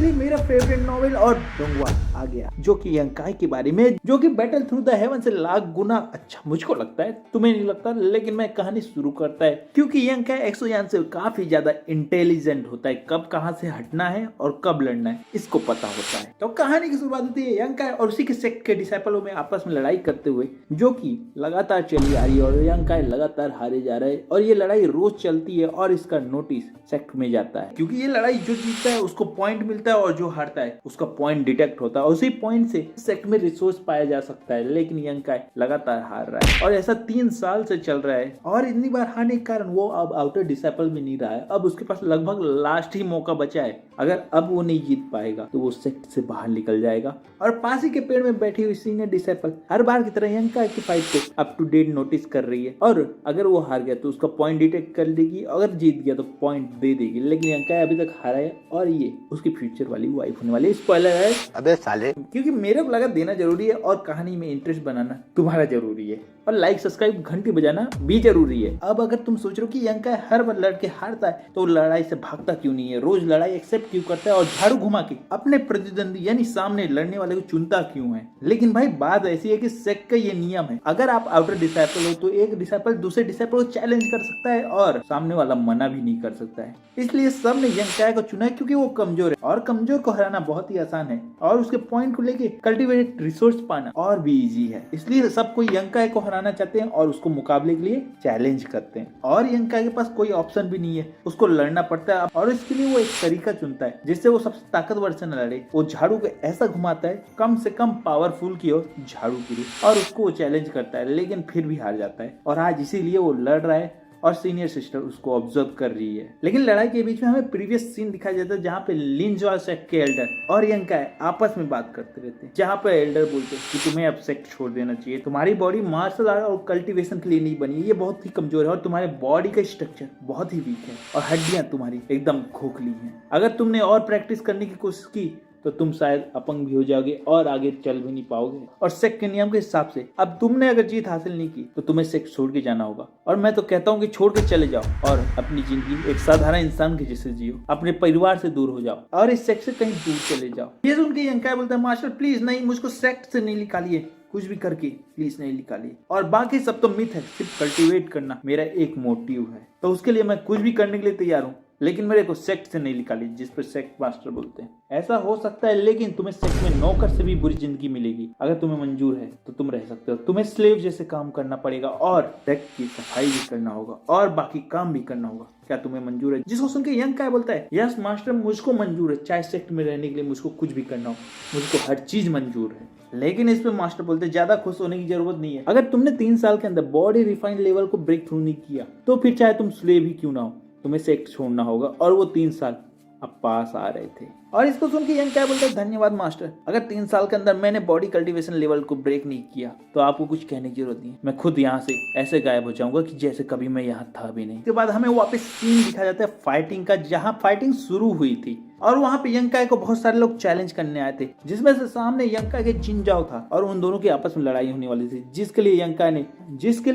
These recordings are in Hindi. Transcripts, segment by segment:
फाइनली मेरा फेवरेट नॉवेल और डोंगवा आ गया, जो कि यंकाई के बारे में, जो कि बैटल थ्रू द हेवन से लाख गुना अच्छा मुझको लगता है, तुम्हें नहीं लगता। लेकिन मैं कहानी शुरू करता है क्योंकि यंकाई एक्सोयान से काफी ज्यादा इंटेलिजेंट होता है, कब कहां से हटना है और कब लड़ना है इसको पता होता है। तो कहानी की शुरुआत होती है यंकाई और उसी के सेक्ट के डिसाइपलों में आपस में लड़ाई करते हुए, जो कि लगातार चली आ रही है और यंकाई लगातार हारे जा रहा है। और ये लड़ाई रोज चलती है और इसका नोटिस सेक्ट में जाता है, क्योंकि ये लड़ाई जो जीतता है उसको पॉइंट मिलता है और जो हारता है उसका पॉइंट डिटेक्ट होता है। उसी पॉइंट से सेक्ट में रिसोर्स पाया जा सकता है। लेकिन यंकाई लगातार हार रहा है और ऐसा 3 साल से चल रहा है। और इतनी बार हारने के कारण वो अब आउटर डिसाइपल में नहीं रहा है। अब उसके पास लगभग लास्ट ही मौका बचा है। अगर अब वो नहीं जीत पाएगा तो वो सेक्ट से बाहर निकल जाएगा। और पास ही के पेड़ में बैठी हुई सीनियर डिसाइपल हर बार की तरह यंकाई की फाइट को अप टू डेट नोटिस कर रही है। और अगर वो हार गया तो उसका पॉइंट डिटेक्ट कर देगी, अगर जीत गया तो पॉइंट दे देगी। लेकिन यंकाई अभी तक हारा है और ये उसकी फ्यूचर वाली वाइफ होने वाली। स्पॉइलर है अबे साले, क्योंकि मेरे को लगा देना जरूरी है और कहानी में इंटरेस्ट बनाना तुम्हारा जरूरी है और लाइक सब्सक्राइब घंटी बजाना भी जरूरी है। अब अगर तुम सोच रहे हो कि यंकाई हर बार लड़के हारता है तो लड़ाई से भागता क्यों नहीं है, रोज लड़ाई एक्सेप्ट क्यों करता है और झाड़ू घुमा के अपने प्रतिद्वंदी यानी सामने लड़ने वाले को चुनता क्यों है। लेकिन भाई बात ऐसी है कि सेक्ट का ये नियम है, अगर आप आउटर डिसाइपल हो तो एक डिसाइपल दूसरे डिसाइपल को चैलेंज कर सकता है और सामने वाला मना भी नहीं कर सकता है। इसलिए सब ने यंकाई को चुना है क्योंकि वो कमजोर है और कमजोर को हराना बहुत ही आसान है और उसके पॉइंट को लेके कल्टिवेटेड रिसोर्स पाना और भी इजी है। इसलिए सब कोई यंकाई को हराना चाहते हैं और उसको मुकाबले के लिए चैलेंज करते हैं। और यंकाई के पास कोई ऑप्शन भी नहीं है, उसको लड़ना पड़ता है और इसके लिए वो एक तरीका चुनता है जिससे वो सबसे ताकतवर से न लड़े। वो झाड़ू को ऐसा घुमाता है कम से कम पावरफुल की ओर झाड़ू के लिए और उसको वो चैलेंज करता है, लेकिन फिर भी हार जाता है। और आज इसीलिए वो लड़ रहा है और सीनियर सिस्टर उसको ऑब्जर्व कर रही है। लेकिन लड़ाई के बीच में हमें प्रीवियस सीन दिखाया जाता है जहाँ पे लिंज और सेक्ट के एल्डर और यंकाई आपस में बात करते रहते हैं, जहाँ पे एल्डर बोलते हैं कि तुम्हें अब सेक्ट छोड़ देना चाहिए, तुम्हारी बॉडी मार्शल आर्ट और कल्टीवेशन के लिए नहीं बनी है, ये बहुत ही कमजोर है और तुम्हारे बॉडी का स्ट्रक्चर बहुत ही वीक है और हड्डियां तुम्हारी एकदम खोखली हैं। अगर तुमने और प्रैक्टिस करने की कोशिश की तो तुम शायद अपंग भी हो जाओगे और आगे चल भी नहीं पाओगे। और सेक्ट के नियम के हिसाब से अब तुमने अगर जीत हासिल नहीं की तो तुम्हें सेक्ट छोड़ के जाना होगा। और मैं तो कहता हूँ कि छोड़ के चले जाओ और अपनी जिंदगी एक साधारण इंसान के जैसे जियो, अपने परिवार से दूर हो जाओ और इस सेक्ट से कहीं दूर चले जाओ। ये सुन के यंकाई बोलता है मास्टर प्लीज नहीं, मुझको सेक्ट से नहीं निकालिए, कुछ भी करके प्लीज नहीं निकालिए। और बाकी सब तो मिथ है, सिर्फ कल्टीवेट करना मेरा एक मोटिव है, तो उसके लिए मैं कुछ भी करने के लिए तैयार हूँ, लेकिन मेरे को सेक्ट से नहीं निकाली, जिस पर सेक्ट मास्टर बोलते हैं। ऐसा हो सकता है लेकिन तुम्हें सेक्ट में नौकर से भी बुरी जिंदगी मिलेगी। अगर तुम्हें मंजूर है तो तुम रह सकते हो, तुम्हें स्लेव जैसे काम करना पड़ेगा और सेक्ट की सफाई भी करना होगा और बाकी काम भी करना होगा। क्या तुम्हें मंजूर है? जिसको सुन के यंकाई बोलता है यस मास्टर, मुझको मंजूर है, चाहे सेक्ट में रहने के लिए मुझको कुछ भी करना हो, मुझको हर चीज मंजूर है। लेकिन इस पे मास्टर बोलते ज्यादा खुश होने की जरूरत नहीं है। अगर तुमने 3 साल के अंदर बॉडी रिफाइंड लेवल को ब्रेक थ्रू नहीं किया तो फिर चाहे तुम स्लेव ही क्यों ना हो, तुम्हें सेक्ट छोड़ना होगा। और वो 3 साल अब पास आ रहे थे। और इसको सुन के यंकाई बोलता है धन्यवाद मास्टर, अगर 3 साल के अंदर मैंने बॉडी कल्टीवेशन लेवल को ब्रेक नहीं किया तो आपको कुछ कहने की जरूरत नहीं है, मैं खुद यहाँ से ऐसे गायब हो जाऊंगा कि जैसे कभी मैं यहाँ था भी नहीं। उसके बाद हमें वापस सीन दिखाया जाता है फाइटिंग का, जहाँ फाइटिंग शुरू हुई थी और वहाँ पे यंकाई को बहुत सारे लोग चैलेंज करने आए थे, जिसमें से सामने यंकाई के जिनजाओ था और उन दोनों की आपस में लड़ाई होने वाली थी, जिसके लिए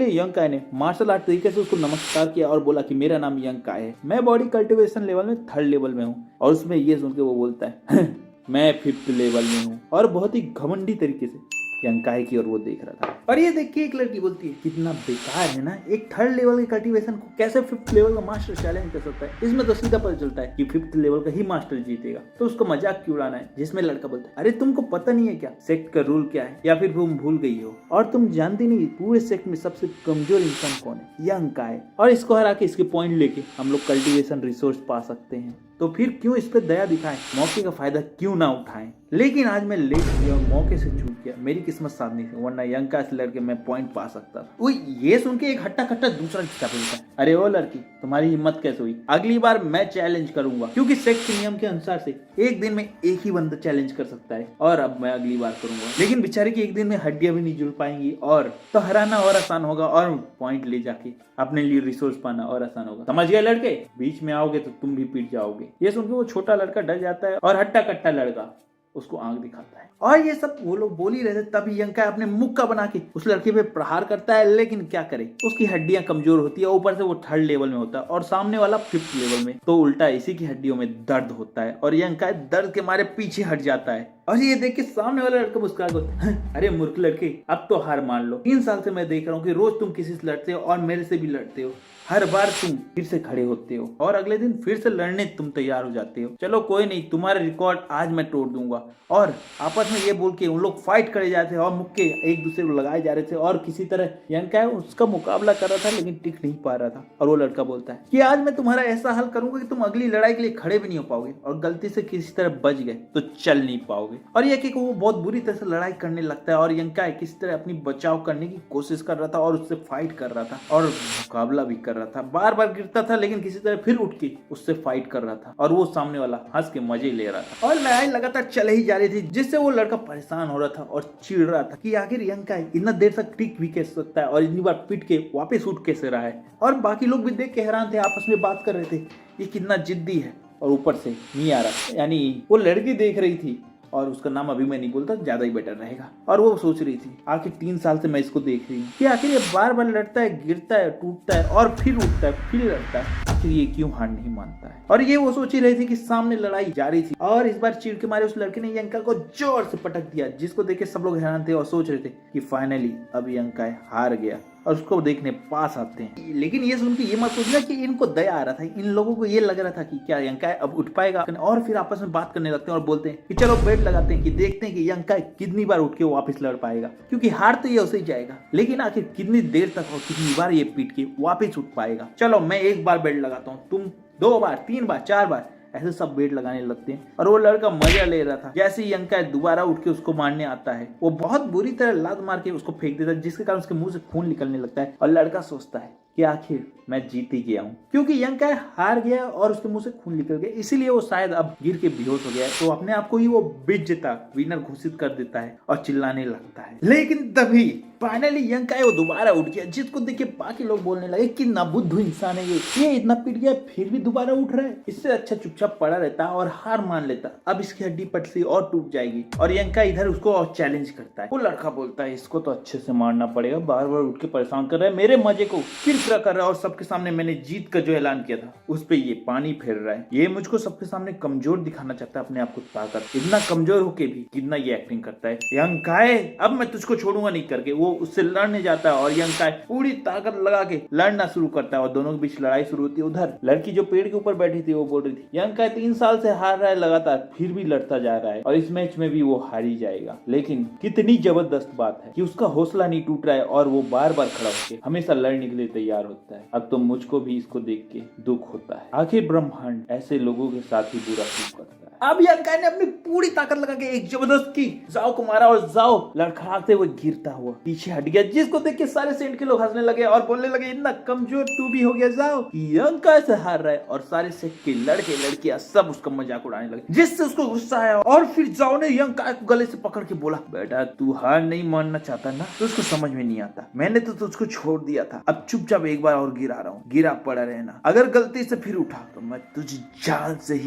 यंकाई ने मार्शल आर्ट तरीके से उसको नमस्कार किया और बोला कि मेरा नाम यंकाई है, मैं बॉडी कल्टीवेशन लेवल में 3rd लेवल में हूँ। और उसमें ये सुन के वो बोलता है मैं 5th लेवल में हूँ और बहुत ही घमंडी तरीके से यंकाई की ओर वो देख रहा था। और ये देख के एक लड़की बोलती है कितना बेकार है ना, एक 3rd लेवल के कल्टीवेशन को कैसे 5th लेवल का मास्टर चैलेंज कर सकता है। इसमें तो सीधा पता चलता है कि 5th लेवल का ही मास्टर जीतेगा, तो उसको मजाक क्यों उड़ाना है। जिसमें लड़का बोलता है अरे तुमको पता नहीं है क्या सेक्ट का रूल क्या है, या फिर तुम भूल गई हो और तुम जानती नहीं पूरे सेक्ट में सबसे कमजोर इंसान कौन है, यंकाई। और इसको हरा के इसके पॉइंट लेके हम लोग कल्टीवेशन रिसोर्स पा सकते हैं, तो फिर क्यों इस पे दया दिखाएं, मौके का फायदा क्यों ना उठाएं। लेकिन आज मैं लेट गया और मौके से चूक गया, मेरी किस्मत साथ नहीं थी, वरना यंकाई से लड़के मैं पॉइंट पा सकता था। वो ये सुन के एक हट्टा कट्टा दूसरा किस्सा बोलता है अरे ओ लड़की तुम्हारी हिम्मत कैसे हुई, अगली बार मैं चैलेंज करूंगा, क्योंकि सेक्ट के नियम के अनुसार से एक दिन में एक ही बंदा चैलेंज कर सकता है और अब मैं अगली बार करूंगा। लेकिन बेचारे की एक दिन में हड्डियां भी नहीं जुड़ पाएंगी और तो हराना और आसान होगा और पॉइंट ले जाके अपने लिए रिसोर्स पाना और आसान होगा। समझ गए लड़के, बीच में आओगे तो तुम भी पीट जाओगे। ये सुनकर वो छोटा लड़का डर जाता है और हट्टा कट्टा लड़का उसको आंख दिखाता है। और ये सब वो लोग बोल ही रहे थे, तभी यंका अपने मुक्का बना के उस लड़के पे प्रहार करता है। लेकिन क्या करे, उसकी हड्डियां कमजोर होती है, ऊपर से वो 3rd लेवल में होता है और सामने वाला 5th लेवल में, तो उल्टा इसी की हड्डियों में दर्द होता है और यंका दर्द के मारे पीछे हट जाता है। और ये देख के सामने वाला लड़का मुस्कुरा कर, अरे मूर्ख लड़के, अब तो हार मान लो। 3 साल से मैं देख रहा हूँ कि रोज तुम किसी से लड़ते हो और मेरे से भी लड़ते हो, हर बार तुम फिर से खड़े होते हो और अगले दिन फिर से लड़ने तुम तैयार हो जाते हो। चलो कोई नहीं, तुम्हारा रिकॉर्ड आज मैं तोड़ दूंगा। और आपस में ये बोल के उन लोग फाइट करे जाते थे और मुक्के एक दूसरे को लगाए जा रहे थे और किसी तरह यंका उसका मुकाबला कर रहा था लेकिन टिक नहीं पा रहा था। और वो लड़का बोलता है कि आज मैं तुम्हारा ऐसा हल करूंगा कि तुम अगली लड़ाई के लिए खड़े भी नहीं हो पाओगे और गलती से किसी तरह बच गए तो चल नहीं पाओगे। और ये कि वो बहुत बुरी तरह से लड़ाई करने लगता है और यंका किसी तरह अपनी बचाव करने की कोशिश कर रहा था और उससे फाइट कर रहा था और मुकाबला भी कर रहा था। बार बार गिरता था लेकिन किसी तरह फिर उठ के उससे फाइट कर रहा था और वो सामने वाला हंस के मजे ले रहा था। और लड़ाई लगातार चल ही जा रही थी, जिससे वो लड़का परेशान हो रहा था और चिढ़ रहा था कि आखिर यंका इतना देर तक टिक भी कैसे सकता है और इतनी बार पिट के वापस उठ कैसे रहा है। और बाकी लोग भी देख के हैरान थे, आपस में बात कर रहे थे ये कितना जिद्दी है। और ऊपर से मियारा यानी वो लड़की देख रही थी और उसका नाम अभी मैं नहीं बोलता, ज्यादा ही बेटर रहेगा। और वो सोच रही थी आखिर 3 साल से मैं इसको देख रही हूँ कि आखिर ये बार बार लड़ता है, गिरता है, टूटता है और फिर उठता है, फिर लड़ता है, आखिर ये क्यों हार नहीं मानता है। और ये वो सोच ही रही थी कि सामने लड़ाई जारी थी और इस बार चिढ़ के मारे उस लड़के ने यंका को जोर से पटक दिया, जिसको देख के सब लोग हैरान थे और सोच रहे थे कि फाइनली अब यंका हार गया और उसको देखने पास आते हैं। लेकिन ये सुन के ये मत सोचना कि इनको दया आ रहा था, इन लोगों को ये लग रहा था कि क्या यंका अब उठ पाएगा। और फिर आपस में बात करने लगते हैं और बोलते हैं कि चलो बेट लगाते हैं कि देखते हैं कि यंका कितनी बार उठ के वापस लड़ पाएगा, क्योंकि हार तो ये उसे ही जाएगा लेकिन आखिर कितनी देर तक और कितनी बार ये पीट के वापस उठ पाएगा। चलो मैं 1 बार बेट लगाता हूँ, तुम 2 बार, 3 बार, 4 बार, ऐसे सब बेट लगाने लगते हैं। और वो लड़का मजा ले रहा था। जैसे ही यंका दोबारा उठ के उसको मारने आता है, वो बहुत बुरी तरह लात मार के उसको फेंक देता है, जिसके कारण उसके मुंह से खून निकलने लगता है। और लड़का सोचता है कि आखिर मैं जीत ही गया हूँ, क्योंकि यंका हार गया और उसके मुंह से खून निकल गया, इसीलिए वो शायद अब गिर के बेहोश हो गया है। तो अपने आप को ही वो विजेता विनर घोषित कर देता है और चिल्लाने लगता है। लेकिन तभी फाइनली यंका वो दोबारा उठ गया, जिसको देख के बाकी लोग बोलने लगे कि ना बुद्धू इंसान है ये इतना पिट गया फिर भी दोबारा उठ रहा है, इससे अच्छा चुपचाप पड़ा रहता और हार मान लेता, अब इसकी हड्डी पटली और टूट जाएगी। और यंका इधर उसको और चैलेंज करता है। वो लड़का बोलता है इसको तो अच्छे से मारना पड़ेगा, बार बार उठ के परेशान कर रहा है, मेरे मजे को किरकिरा कर रहा है और सबके सामने मैंने जीत का जो ऐलान किया था उस पे ये पानी फेर रहा है, ये मुझको सबके सामने कमजोर दिखाना चाहता है, अपने आप को ताकत, इतना कमजोर होके भी कितना ये एक्टिंग करता है। यंकाए अब मैं तुझको छोड़ूंगा नहीं करके वो उससे लड़ने जाता है और यंकाए पूरी ताकत लगा के लड़ना शुरू करता है और दोनों के बीच लड़ाई शुरू होती है। उधर लड़की जो पेड़ के ऊपर बैठी थी वो बोल रही थी यंकाए 3 साल से हार रहा है लगातार, फिर भी लड़ता जा रहा है और इस मैच में भी वो हार ही जाएगा। लेकिन कितनी जबरदस्त बात है कि उसका हौसला नहीं टूट रहा है और वो बार बार खड़ा होकर हमेशा लड़ने के लिए तैयार होता है। अब तो मुझको भी इसको देख के दुख होता है, आखिर ब्रह्मांड ऐसे लोगों के साथ ही बुरा क्यों करता है। अब यंका ने अपनी पूरी ताकत लगा के एक जबरदस्त की जाओ को मारा और जाओ लड़खड़ाते हुए गिरता हुआ पीछे हट गया, जिसको देख के सारे सेंट के लोग हंसने लगे और बोलने लगे इतना कमजोर तू भी हो गया जाओ, यंका से हार रहा है। और सारे सेंट के लड़के लड़कियां सब उसका मजाक उड़ाने लगे, जिससे उसको गुस्सा आया और फिर जाओ ने यंका को गले से पकड़ के बोला बेटा तू हार नहीं मानना चाहता ना, तो उसको समझ में नहीं आता, मैंने तो तुझको छोड़ दिया था, अब चुपचाप एक बार और गिरा रहा हूँ, गिरा पड़ा रहना, अगर गलती से फिर उठा तो मैं तुझे जान से ही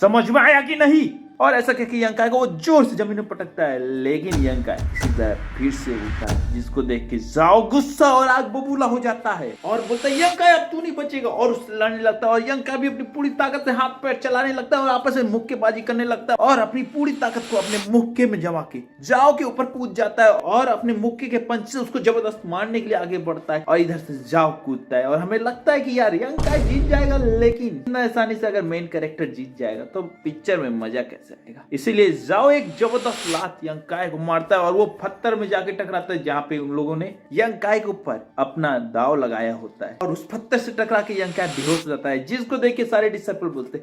समझ में आया कि नहीं। और ऐसा कहकर यंका को वो जोर से जमीन में पटकता है, लेकिन यंका इसी तरह फिर से उठता है, जिसको देख के जाओ गुस्सा और आग बबूला हो जाता है और बोलता है यंका अब तू नहीं बचेगा और उससे लड़ने लगता है। और यंका भी अपनी पूरी ताकत से हाथ पैर चलाने लगता है और आपस में मुक्केबाजी करने लगता है और अपनी पूरी ताकत को अपने मुक्के में जमा के जाओ के ऊपर कूद जाता है और अपने मुक्के के पंच से उसको जबरदस्त मारने के लिए आगे बढ़ता है और इधर से जाओ कूदता है। और हमें लगता है कि यार यंका जीत जाएगा, लेकिन इतना आसानी से अगर मेन कैरेक्टर जीत जाएगा तो पिक्चर में मजा कैसे आएगा। इसीलिए जाओ एक जबरदस्त लात यंकाय को मारता है और वो पत्थर में जाके टकराता है जहाँ पे उन लोगों ने यंकाय के ऊपर अपना दाव लगाया होता है और उस पत्थर से टकरा के यंकाय बेहोश हो जाता है, जिसको देख के सारे डिसिपल बोलते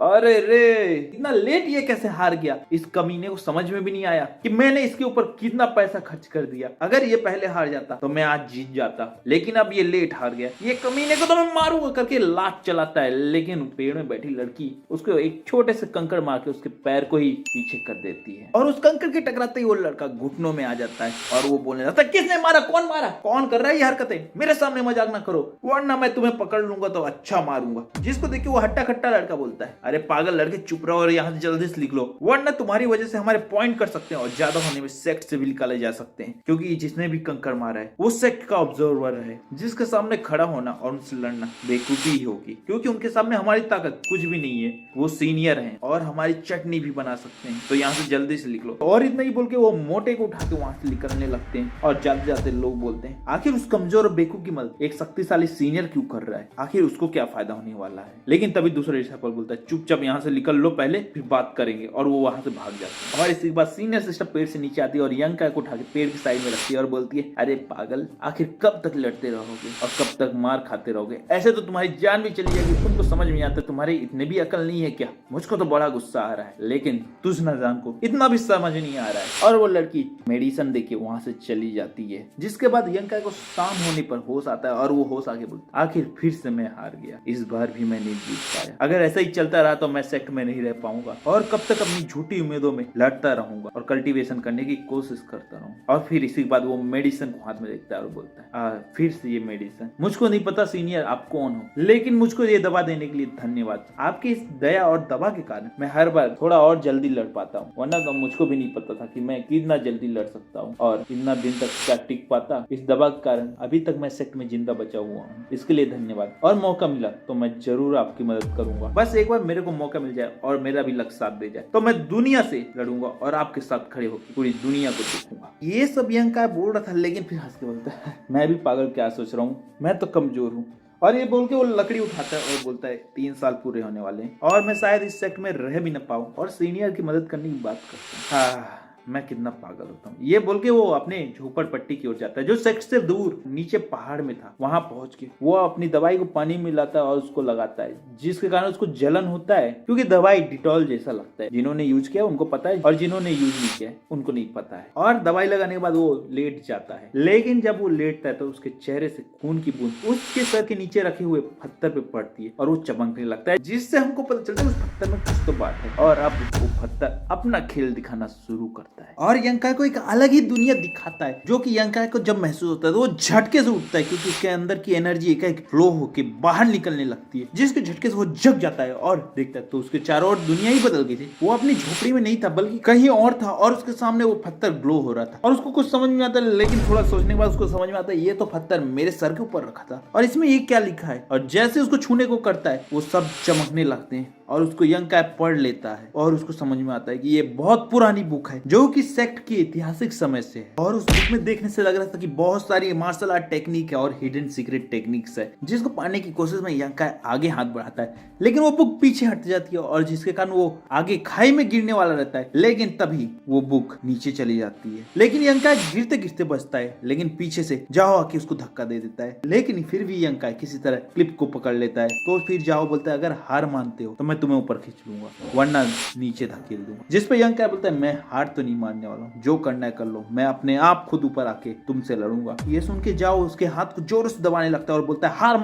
अरे रे इतना लेट ये कैसे हार गया, इस कमीने को समझ में भी नहीं आया कि मैंने इसके ऊपर कितना पैसा खर्च कर दिया, अगर ये पहले हार जाता तो मैं आज जीत जाता, लेकिन अब ये लेट हार गया, ये कमीने को तो मैं मारूंगा करके लात चलाता है। लेकिन पेड़ में बैठी लड़की उसको एक छोटे से कंकड़ मार के उसके पैर को ही पीछे कर देती है और उस कंकड़ के टकराते ही वो लड़का घुटनों में आ जाता है और वो बोलने लगता है, किसने मारा, कौन कर रहा है ये हरकतें, मेरे सामने मजाक ना करो वरना मैं तुम्हें पकड़ लूंगा तो अच्छा मारूंगा। जिसको देख के वो हट्टा खट्टा लड़का बोलता है, अरे पागल लड़के चुप रहो और यहाँ से जल्दी से लिख लो वरना तुम्हारी वजह से हमारे पॉइंट कर सकते हैं और ज्यादा होने में सेक्ट से भी निकाले जा सकते हैं, क्योंकि जिसने भी कंकड़ मारा है वो सेक्ट का ऑब्जर्वर है जिसके सामने खड़ा होना और उनसे लड़ना बेवकूफी ही होगी, क्योंकि उनके सामने हमारी ताकत कुछ भी नहीं है, वो सीनियर हैं और हमारी चटनी भी बना सकते हैं, तो यहाँ से जल्दी से निकलो। और इतना ही बोल के वो मोटे को उठा के वहां से निकलने लगते हैं और जाते जाते लोग बोलते हैं, आखिर उस कमजोर और बेवकूफ की मदद एक शक्तिशाली सीनियर क्यों कर रहा है, आखिर उसको क्या फायदा होने वाला है। लेकिन तभी दूसरा डिसाइपल बोलता है, चुपचाप यहाँ से निकल लो पहले फिर बात करेंगे, और वो वहां से भाग जाता है। और इसके बाद सीनियर सिस्टर पेड़ से नीचे आती है और यंग का को उठा के पेड़ की साइड में रखती है और बोलती है, अरे पागल आखिर कब तक लड़ते रहोगे और कब तक मार खाते रहोगे, ऐसे तो तुम्हारी जान भी चली जाएगी, तुमको समझ में आता तुम्हारे इतने भी अकल नहीं है क्या। मुझको तो बड़ा गुस्सा आ रहा है लेकिन तुझनजान को इतना भी समझ नहीं आ रहा है। और वो लड़की मेडिसिन देके वहां से चली जाती है। जिसके बाद यंका को शाम होने पर होश आता है और वो होश आके बोलता, आखिर फिर से मैं हार गया, इस बार भी मैं नहीं जीत पाया, अगर ऐसा ही चलता रहा तो मैं सेक्ट में नहीं रह पाऊंगा और कब तक अपनी झूठी उम्मीदों में लड़ता रहूंगा और कल्टीवेशन करने की कोशिश करता रहूंगा। और फिर इसी के बाद वो मेडिसिन को हाथ में देखता है और बोलता है, फिर से ये मेडिसिन, मुझको नहीं पता सीनियर आप कौन हो, लेकिन मुझको ये दवा देने के लिए धन्यवाद, आपकी इस दया और दवा के कारण मैं हर बार थोड़ा और जल्दी लड़ पाता हूँ, वरना तो मुझको भी नहीं पता था कि मैं कितना जल्दी लड़ सकता हूँ और इतना दिन तक क्या टिक पाता। इस दवा के कारण अभी तक मैं सेक्ट में जिंदा बचा हुआ हूँ, इसके लिए धन्यवाद, और मौका मिला तो मैं जरूर आपकी मदद करूंगा, बस एक बार मेरे को मौका मिल जाए और मेरा भी लक्ष्य साथ दे जाए तो मैं दुनिया से लड़ूंगा और आपके साथ खड़े होकर पूरी दुनिया को देखूंगा। ये सब यंका बोल रहा था लेकिन फिर हंस के बोलता है, मैं भी पागल क्या सोच रहा हूँ, मैं तो कमजोर हूँ। और ये बोल के वो लकड़ी उठाता है और बोलता है, 3 साल पूरे होने वाले हैं और मैं शायद इस सेक्ट में रह भी न पाऊं और सीनियर की मदद करने की बात करता हूँ। मैं कितना पागल होता हूँ। ये बोल के वो अपने झोपड़पट्टी की ओर जाता है जो सेक्ट से दूर नीचे पहाड़ में था। वहां पहुंच के वो अपनी दवाई को पानी में मिलाता है और उसको लगाता है, जिसके कारण उसको जलन होता है, क्योंकि दवाई डिटॉल जैसा लगता है। जिन्होंने यूज किया उनको पता है और जिन्होंने यूज नहीं किया उनको नहीं पता है। और दवाई लगाने के बाद वो लेट जाता है, लेकिन जब वो लेटता है तो उसके चेहरे से खून की बूंद उसके सर के नीचे रखे हुए पत्थर पे पड़ती है और वो चमकने लगता है, जिससे हमको पता चलता है उस पत्थर में कुछ तो बात है। और अब वो पत्थर अपना खेल दिखाना शुरू करता है और यंका को एक अलग ही दुनिया दिखाता है, जो कि यंका को जब महसूस होता है तो वो झटके से उठता है, क्योंकि उसके अंदर की एनर्जी एक फ्लो होके बाहर निकलने लगती है, जिसके झटके से वो जग जाता है और देखता है तो उसके चारों ओर दुनिया ही बदल गई थी। वो अपनी झोपड़ी में नहीं था बल्कि कहीं और था और उसके सामने वो पत्थर ग्लो हो रहा था और उसको कुछ समझ में आता है, लेकिन थोड़ा सोचने के बाद उसको समझ में आता है ये तो पत्थर मेरे सर के ऊपर रखा था और इसमें ये क्या लिखा है। और जैसे उसको छूने को करता है वो सब चमकने लगते हैं और उसको यंका पढ़ लेता है और उसको समझ में आता है कि ये बहुत पुरानी बुक है जो कि सेक्ट की ऐतिहासिक समय से है। और उस बुक में देखने से लग रहा था कि बहुत सारी मार्शल आर्ट टेक्निक है और हिडन सीक्रेट टेक्निक्स है, जिसको पाने की कोशिश में यंका आगे हाथ बढ़ाता है, लेकिन वो बुक पीछे हट जाती है और जिसके कारण वो आगे खाई में गिरने वाला रहता है, लेकिन तभी वो बुक नीचे चली जाती है। लेकिन यंका गिरते गिरते बचता है, लेकिन पीछे से जाओ आके उसको धक्का दे देता है, लेकिन फिर भी यंका किसी तरह क्लिप को पकड़ लेता है। तो फिर जाओ बोलता है, अगर हार मानते हो तो मैं तुम्हें ऊपर खींच लूंगा वरना नीचे धकेल दूंगा। जिस पे यंका बोलता है, मैं हार तो नहीं मानने वाला हूँ, जो करना है कर लो, मैं अपने आप खुद ऊपर आके तुमसे लड़ूंगा। ये सुन के जाओ उसके हाथ को जोर से दबाने लगता है और बोलता है, हार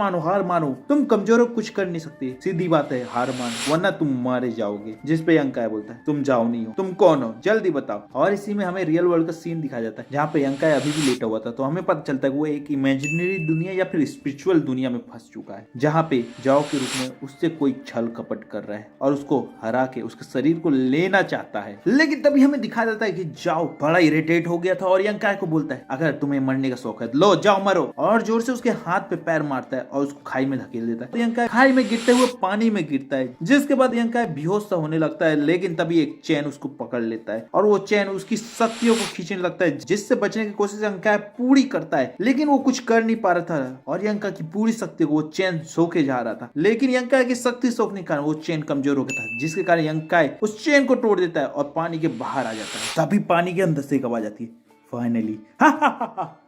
मानो, तुम कमजोर हो, कुछ कर नहीं सकते, सीधी बात है, हार मानो वरना तुम मारे जाओगे। जिस पे यंका बोलता है, तुम जाओ नहीं हो, तुम कौन हो, जल्दी बताओ। और इसी में हमें रियल वर्ल्ड का सीन दिखाया जाता है जहाँ पे यंका अभी भी लेटा हुआ था, तो हमें पता चलता है कि वो एक इमेजिनरी दुनिया या फिर स्पिरिचुअल दुनिया में फंस चुका है, जहाँ पे जाओ के रूप में उससे कोई छल कपट कर रहा है और उसको हरा के उसके शरीर को लेना चाहता है। लेकिन तभी हमें दिखाया जाता है कि जाओ बड़ा इरिटेट हो गया था और यंका को बोलता है, अगर तुम्हें मरने का शौक है लो जाओ मरो, और जोर से उसके हाथ पे पैर मारता है और उसको खाई में धकेल देता है। तो यंका खाई में गिरते हुए पानी में गिरता है, जिसके बाद यंका बेहोश सा होने लगता है, लेकिन तभी एक चैन उसको पकड़ लेता है और वो चैन उसकी शक्तियों को खींचने लगता है, जिससे बचने की कोशिश यंका पूरी करता है, लेकिन वो कुछ कर नहीं पा रहा था और यंका की पूरी शक्ति को वो चैन सोखे जा रहा था, लेकिन यंका की शक्ति सोखने के कारण वो चैन कमजोर हो गया था, जिसके कारण यंका उस चैन को तोड़ देता है और पानी के बाहर आ जाता है। तभी पानी के अंदर से एक आवाज आती है, फाइनली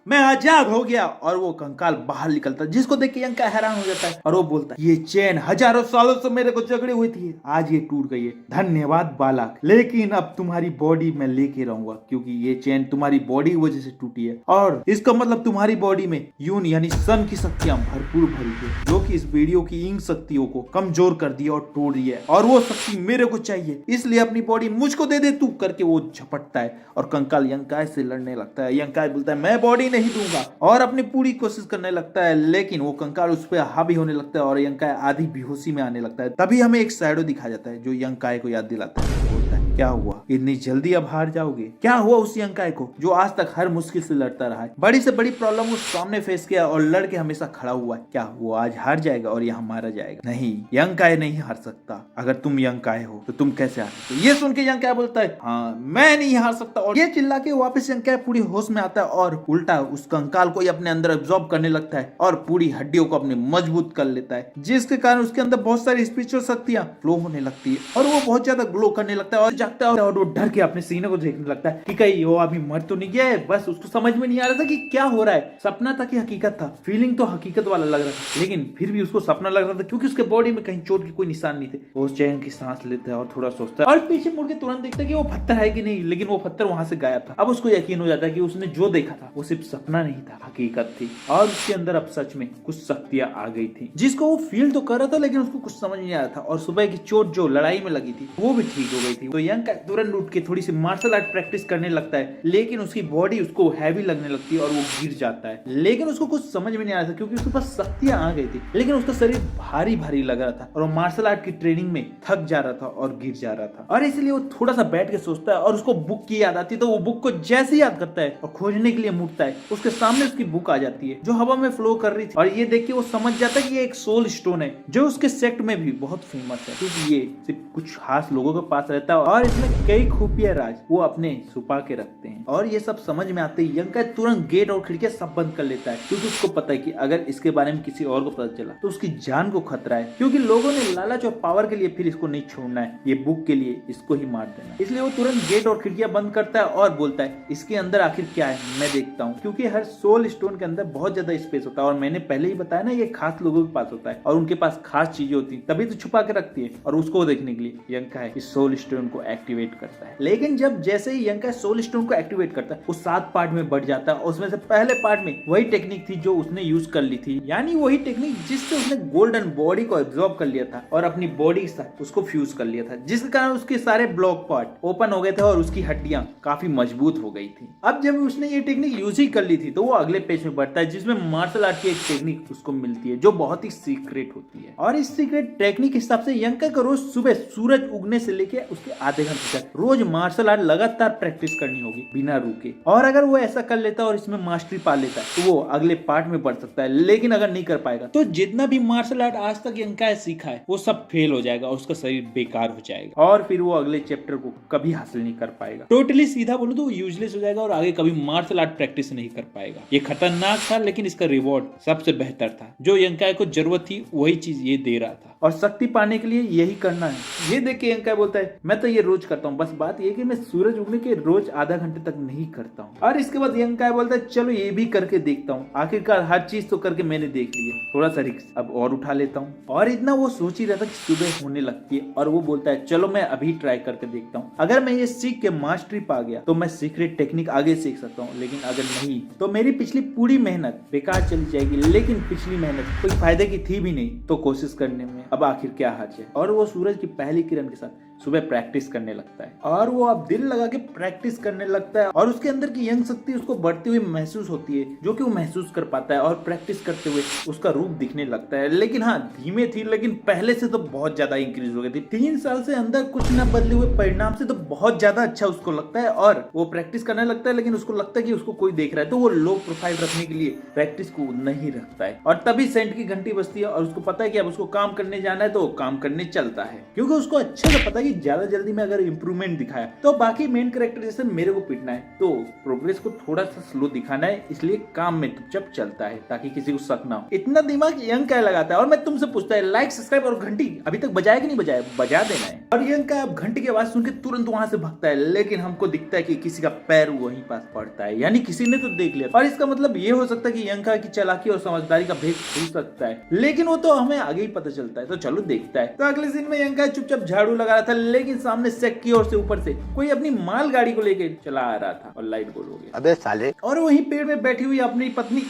मैं आजाद हो गया। और वो कंकाल बाहर निकलता है, जिसको देख के यंका हैरान हो जाता है और वो बोलता है ये चेन हजारों सालों से मेरे को जकड़ी हुई थी, आज ये टूट गई है, धन्यवाद बालक, लेकिन अब तुम्हारी बॉडी मैं लेके रहूंगा क्योंकि ये चेन तुम्हारी बॉडी की वजह से टूटी है और इसका मतलब तुम्हारी बॉडी में यून यानी सन की शक्तियां भरपूर भरी है, जो कि इस वीडियो की इंग शक्तियों को कमजोर कर दिया और तोड़ दिया है और वो शक्ति मेरे को चाहिए, इसलिए अपनी बॉडी मुझको दे दे तू करके वो झपटता है और कंकाल यंकाय से लड़ने लगता है। यंकाय बोलता है मैं बॉडी नहीं दूंगा और अपनी पूरी कोशिश करने लगता है, लेकिन वो कंकाल उस पर हावी होने लगता है और यंकाय आधी बेहोशी में आने लगता है। तभी हमें एक शैडो दिखा जाता है जो यंकाय को याद दिलाता है, बोलता है क्या हुआ, इतनी जल्दी अब हार जाओगे? क्या हुआ उस यंकाय को जो आज तक हर मुश्किल से लड़ता रहा है, बड़ी से बड़ी प्रॉब्लम उस सामने फेस किया और लड़ के हमेशा खड़ा हुआ है, क्या वो आज हार जाएगा और यहाँ मारा जाएगा? नहीं, यंकाय नहीं हार सकता, अगर तुम यंकाय हो तो तुम कैसे हार सकते? ये सुन के यंकाय बोलता है हाँ मैं नहीं हार सकता और ये चिल्ला के वापस यंकाय पूरी होश में आता है और उल्टा उस कंकाल को अपने अंदर एब्जॉर्ब करने लगता है और पूरी हड्डियों को अपने मजबूत कर लेता है, जिसके कारण उसके अंदर बहुत सारी स्पिरिचुअल शक्तियां फ्लो होने लगती है और वो बहुत ज्यादा ग्लो करने लगता है और जागता है और वो डर के अपने सीने को देखने लगता है कि कहीं वो अभी मर तो नहीं गया है। बस उसको समझ में नहीं आ रहा था कि क्या हो रहा है, सपना था कि हकीकत था, फीलिंग तो हकीकत वाला लग रहा था, लेकिन फिर भी उसको सपना लग रहा था क्योंकि उसके बॉडी में कहीं चोट के कोई निशान नहीं थे। वो चैन की सांस लेता है और थोड़ा सोचता है और पीछे मुड़ के तुरंत देखता है कि वो पत्थर है कि नहीं, लेकिन वो पत्थर वहां से गायब था। अब उसको यकीन हो जाता है कि उसने जो देखा था वो सिर्फ सपना नहीं था, हकीकत थी और उसके अंदर अब सच में कुछ शक्तियां आ गई थी जिसको वो फील तो कर रहा था, लेकिन उसको कुछ समझ नहीं आ रहा था। और सुबह की चोट जो लड़ाई में लगी थी वो भी ठीक हो गई थी। तो यंकाय तुरंत उठ के थोड़ी सी मार्शल आर्ट प्रैक्टिस करने लगता है, लेकिन उसकी बॉडी उसको हैवी लगने लगती है और वो गिर जाता है, लेकिन उसको कुछ समझ में नहीं आ रहा था क्योंकि उसके पास शक्तियां आ गई थी, लेकिन उसका शरीर भारी भारी लग रहा था और वो मार्शल आर्ट की ट्रेनिंग में थक जा रहा था और गिर जा रहा था। और इसलिए वो थोड़ा सा बैठ के सोचता है और उसको बुक की याद आती है, तो वो बुक को जैसे याद करता है और खोजने के लिए मुड़ता है, उसके सामने उसकी बुक आ जाती है जो हवा में फ्लो कर रही थी और ये देख के वो समझ जाता है कि ये एक सोल स्टोन है जो उसके सेक्ट में भी बहुत फेमस है, क्योंकि ये सिर्फ कुछ खास लोगों के पास रहता है और इसमें कई खुफिया राज वो अपने छुपा के रखते हैं। और ये सब समझ में आते ही यंकाय तुरंत गेट और खिड़कियां सब बंद कर लेता है क्योंकि उसको पता है कि अगर इसके बारे में किसी और को पता चला तो उसकी जान को खतरा है, क्योंकि लोगों ने लालच और पावर के लिए फिर इसको नहीं छोड़ना है, ये बुक के लिए इसको ही मार देना। इसलिए वो तुरंत गेट और खिड़कियां बंद करता है और बोलता है इसके अंदर आखिर क्या है मैं देखता हूँ, क्योंकि हर सोल स्टोन के अंदर बहुत ज्यादा स्पेस होता है और मैंने पहले ही बताया ना ये खास लोगों के पास होता है और उनके पास खास चीजें होती है तभी तो छुपा के रखती है। और उसको देखने के लिए यंकाय इस सोल स्टोन को एक्टिवेट करता है, लेकिन जब जैसे ही यंकाय सोल स्टोन को एक्टिवेट करता है वो 7 पार्ट में बढ़ जाता है। उसमें से पहले पार्ट में वही टेक्निक थी जो उसने यूज कर ली थी, यानी वही टेक्निक जिससे उसने गोल्डन बॉडी को एब्जॉर्ब कर लिया था और अपनी बॉडी के साथ उसको फ्यूज कर लिया था, जिसके कारण उसके सारे ब्लॉक पार्ट ओपन हो गए थे और उसकी हड्डियां काफी मजबूत हो गई थी। अब जब उसने ये टेक्निक यूज ही कर ली थी तो वो अगले पेज में बढ़ता है जिसमें मार्शल आर्ट की एक टेक्निक उसको मिलती है जो बहुत ही सीक्रेट होती है। और इस सीक्रेट टेक्निक के हिसाब से यंकाय को रोज सुबह सूरज उगने से लेके उसके आधे घंटे तक रोज मार्शल आर्ट लगातार प्रैक्टिस करनी होगी बिना रुके, और अगर वो ऐसा कर लेता और इसमें मास्टरी पा लेता है तो वो अगले पार्ट में बढ़ सकता है, लेकिन अगर नहीं कर पाएगा तो जितना भी मार्शल आर्ट आज तक यंकाय सीखा है वो सब फेल हो जाएगा और उसका शरीर बेकार हो जाएगा और फिर वो अगले चैप्टर को कभी हासिल नहीं कर पाएगा। टोटली सीधा बोलूं तो वो यूजलेस हो जाएगा और आगे कभी मार्शल आर्ट प्रैक्टिस नहीं कर पाएगा। ये खतरनाक था, लेकिन इसका रिवॉर्ड सबसे बेहतर था। जो यंकाय को जरूरत थी वही चीज ये दे रहा था और शक्ति पाने के लिए यही करना है। ये देख के यंकाय बोलता है मैं तो ये रोज करता हूँ, बस बात ये कि मैं सूरज उगने के रोज आधा घंटे तक नहीं करता हूँ। और इसके बाद यंकाय बोलता है चलो ये भी करके देखता हूँ, आखिरकार हर चीज तो करके मैंने देख ली है, थोड़ा सा रिस्क अब और उठा लेता हूँ। और इतना वो सोच ही रहा था कि सुबह होने लगती है और वो बोलता है चलो मैं अभी ट्राई करके देखता हूँ, अगर मैं ये सीख के मास्टरी पा गया तो मैं सीक्रेट टेक्निक आगे सीख सकता हूँ, लेकिन अगर नहीं तो मेरी पिछली पूरी मेहनत बेकार चली जाएगी। लेकिन पिछली मेहनत कोई फायदे की थी भी नहीं, तो कोशिश करने में अब आखिर क्या हर्ज है। और वो सूरज की पहली किरण के साथ सुबह प्रैक्टिस करने लगता है और वो अब दिल लगा के प्रैक्टिस करने लगता है और उसके अंदर की यंग शक्ति उसको बढ़ती हुई महसूस होती है, जो कि वो महसूस कर पाता है और प्रैक्टिस करते हुए उसका रूप दिखने लगता है। लेकिन हाँ धीमे थी, लेकिन पहले से तो बहुत ज्यादा इंक्रीज हो गई थी। 3 साल से अंदर कुछ न बदले हुए परिणाम से तो बहुत ज्यादा अच्छा उसको लगता है और वो प्रैक्टिस करने लगता है, लेकिन उसको लगता है कि उसको कोई देख रहा है तो वो लो प्रोफाइल रखने के लिए प्रैक्टिस को नहीं रखता है। और तभी सेंट की घंटी बजती है और उसको पता है कि अब उसको काम करने जाना है, तो काम करने चलता है क्योंकि उसको अच्छे से पता है कि ज्यादा जल्दी में अगर इम्प्रूवमेंट दिखाया तो बाकी मेन कैरेक्टर जैसे मेरे को पिटना है तो प्रोग्रेस को थोड़ा सा स्लो दिखाना है, इसलिए काम में चुपचाप चलता है ताकि किसी को शक ना हो। इतना दिमाग यंग का लगाता है। और मैं तुमसे पूछता है लाइक सब्सक्राइब और घंटी अभी तक बजाया कि नहीं बजाया, बजा देना है। और यंग का अब घंटी की आवाज सुन के तुरंत वहां से भागता है, लेकिन हमको दिखता है कि किसी का पैर वहीं पास पड़ता है, यानी किसी ने तो देख लिया। और इसका मतलब ये हो सकता है कि यंग की चालाकी और समझदारी का भेद खुल सकता है, लेकिन वो तो हमें आगे ही पता चलता है। तो चलो देखता है। तो अगले दिन में यंग चुपचाप झाड़ू लगा रहा था, लेकिन सामने सेक की ओर से ऊपर से कोई अपनी माल गाड़ी को लेके चला आ रहा था और लाइट गोल हो गया। अबे साले। और वहीं पेड़ में बैठी हुई अपनी पत्नी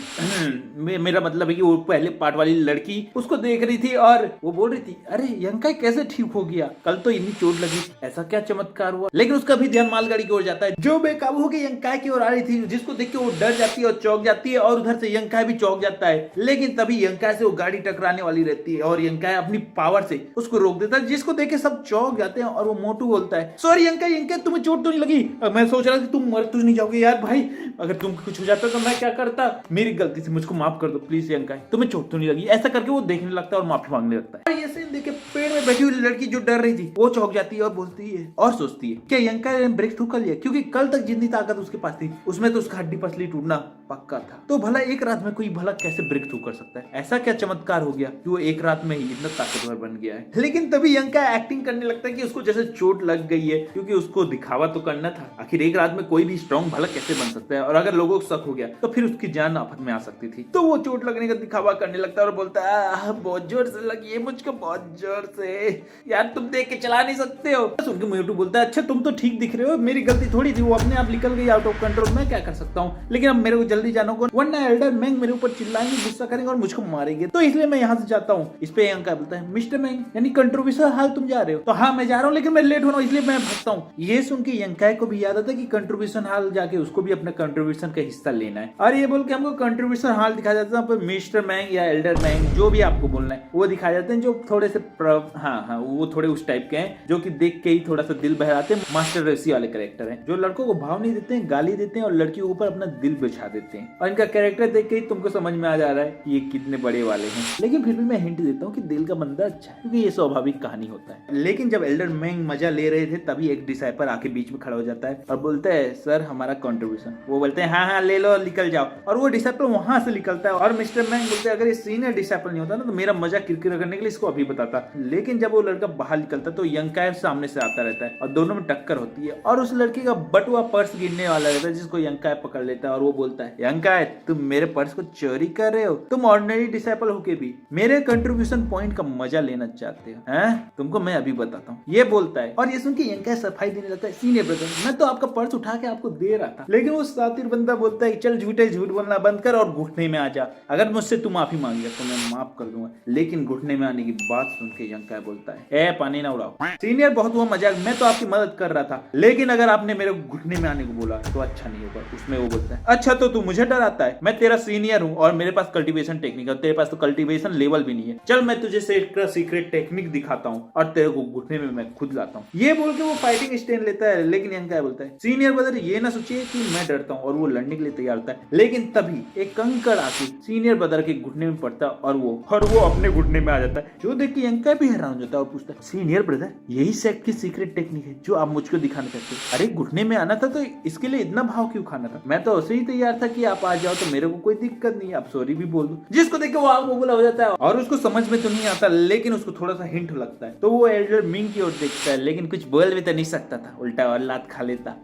मेरा मतलब है कि वो पहले पार्ट वाली लड़की उसको देख रही थी और वो बोल रही थी, अरे यंका कैसे ठीक हो गया, कल तो इतनी चोट लगी, ऐसा क्या चमत्कार हुआ। लेकिन उसका भी ध्यान मालगाड़ी की ओर जाता है जो बेकाबू होकर यंका की ओर आ रही थी, जिसको देख के वो डर जाती है और चौंक जाती है। और उधर से यंका भी चौंक जाता है, लेकिन तभी यंका से वो गाड़ी टकराने वाली रहती है और यंका अपनी पावर से उसको रोक देता है, जिसको देख के सब चौंक जाते हैं। और वो मोटू बोलता है, सॉरी यंका, यंका तुम्हें चोट तो नहीं लगी, मैं सोच रहा था तुम मर तो नहीं जाओगे यार भाई, अगर तुम कुछ हो जाता तो मैं क्या करता, मेरी गलती से मुझको माफ कर दो प्लीज यंका, तुम्हें चोट तो नहीं लगी। ऐसा करके वो देखने लगता है और माफी मांगने लगता है। ये सीन देख के पेड़ में बैठी हुई लड़की जो डर रही थी वो चौंक जाती है और बोलती है और सोचती है क्या यंका ने ब्रेक थ्रू कर लिया, क्योंकि कल तक जितनी ताकत उसके पास थी उसमें तो उसका हड्डी पसली टूटना पक्का था। तो भला एक रात में कोई भला कैसे ब्रेक थ्रू कर सकता है, ऐसा क्या चमत्कार हो गया कि वो एक रात में ही इतना ताकतवर बन गया है। लेकिन तभी यंका एक्टिंग करने लगता है कि उसको जैसे चोट लग गई है, क्योंकि उसको दिखावा तो करना था। आखिर एक रात में कोई भी स्ट्रॉन्ग भला कैसे बन सकता है, और अगर लोगों को शक हो गया तो फिर उसकी जान आफत में आ सकती थी। तो वो चोट लगने का दिखावा करने लगता है और बोलता है बहुत जोर से लगी है मुझको, बहुत जोर से, यार तुम देख के चला नहीं सकते हो। सुन के मोटू बोलता है, अच्छा तुम तो ठीक दिख रहे हो, मेरी गलती थोड़ी थी, वो अपने आप निकल गई आउट ऑफ कंट्रोल, मैं क्या कर सकता हूँ। लेकिन अब मेरे को जल्दी जाना होगा वरना एल्डर मैंग मेरे ऊपर चिल्लाएंगे, गुस्सा करेंगे और मुझको मारेंगे, तो इसलिए मैं यहाँ से जाता हूँ। इस पे यंका बोलता है, मिस्टर मैंग यानी कंट्रोवर्शियल हाल तुम जा रहे हो? तो हाँ मैं जा रहा हूँ, लेकिन मैं लेट हो रहा हूँ इसलिए मैं भागता हूँ। ये सुन के यंका को भी याद आता है कि कंट्रीब्यूशन हाल जाके उसको भी अपने कंट्रीब्यूशन का हिस्सा लेना है। और ये बोल के हमको कंट्रीब्यूशन हाल दिखाया जाता है, मिस्टर मैंग या एल्डर मैंग जो भी आपको बोलना है वो दिखाए जाते हैं, जो थोड़े से हाँ वो थोड़े उस टाइप के हैं जो कि देख के ही थोड़ा सा दिल बहलाते हैं, मास्टर रेसी वाले कैरेक्टर हैं, जो लड़कों को भाव नहीं देते हैं, गाली देते हैं और लड़कियों के ऊपर अपना दिल बिछा देते हैं। और इनका कैरेक्टर देख के ही तुमको समझ में आ जा रहा है कि ये कितने बड़े वाले हैं। लेकिन फिर भी मैं हिंट देता हूँ कि दिल का बंदा अच्छा है, क्योंकि ये स्वाभाविक कहानी होता है। लेकिन जब एल्डर मैंग मजा ले रहे थे तभी एक डिसाइपर आके बीच में खड़ा हो जाता है और बोलता है, सर हमारा कंट्रीब्यूशन। वो बोलते हैं हाँ ले लो निकल जाओ, और वो डिसाइपर वहां से निकलता है। और मिस्टर मैंग बोलते हैं, अगर ये सीनियर डिसाइपर नहीं होता ना तो मेरा मजा किरकिरा करने के लिए इसको अभी बताता। लेकिन जब वो लड़का बाहर निकलता तो यंकाय सामने से आता रहता है और दोनों में टक्कर होती है, और उस लड़की का बटुआ पर्स गिरने वाला रहता है, जिसको यंकाय पकड़ लेता है और वो बोलता है, यंकाय तुम मेरे पर्स को चोरी कर रहे हो, तुम ऑर्डिनरी डिसाइपल होके भी मेरे कंट्रीब्यूशन पॉइंट का मजा लेना चाहते हो, हैं? तुमको मैं अभी बताता हूँ, ये बोलता है। और ये सुन के यंकाय सफाई देने लगता है, सीनियर ब्रदर मैं तो आपका पर्स उठा के आपको दे रहा था। लेकिन वो सातिर बंदा बोलता है, चल झूठ बोलना बंद कर और घुटने में आ जा, अगर मुझसे तू माफी मांगी तो मैं माफ कर दूंगा। लेकिन घुटने में आने की बात सुन के यंकाय बोलता है, ए पानी ना उड़ाओ सीनियर, बहुत हुआ मजाक, मैं तो आपकी मदद कर रहा था, लेकिन अगर आपने मेरे घुटने में आने को बोला तो अच्छा नहीं होगा। उसमें वो बोलता है, अच्छा तो तू मुझे डराता है, मैं तेरा सीनियर हूँ और मेरे पास कल्टीवेशन टेक्निक है, तेरे पास तो कल्टीवेशन लेवल भी नहीं है, चल मैं तुझे सीक्रेट टेक्निक दिखाता हूँ और तेरे को घुटने में मैं खुद लाता हूँ। ये बोल के वो फाइटिंग स्टैंड लेता है। लेकिन यंकाय बोलता है, सीनियर ब्रदर ये ना सोचिए कि मैं डरता हूँ, और वो लड़ने के लिए तैयार होता है। लेकिन तभी एक कंकड़ आके सीनियर ब्रदर के घुटने में पड़ता है और वो अपने घुटने में आ जाता है, जो देख के यंकाय भी हैरान हो जाता है और पूछता है, सीनियर ब्रदर यही सेक्ट की सीक्रेट टेक्निक है जो आप मुझको दिखाना चाहते हो? अरे घुटने में आना था तो इसके लिए इतना भाव क्यों खाना था? मैं तो ऐसे ही तैयार था कि आप आ जाओ, तो मेरे को कोई दिक्कत नहीं, आप सॉरी भी बोल दो। जिसको देख के वो आग बबूला हो जाता है और उसको समझ में तो नहीं आता, लेकिन उसको थोड़ा सा हिंट लगता है। तो वो एल्डर मिंग की ओर देखता है, लेकिन कुछ बोल भी तो नहीं सकता था, उल्टा और लात खा लेता।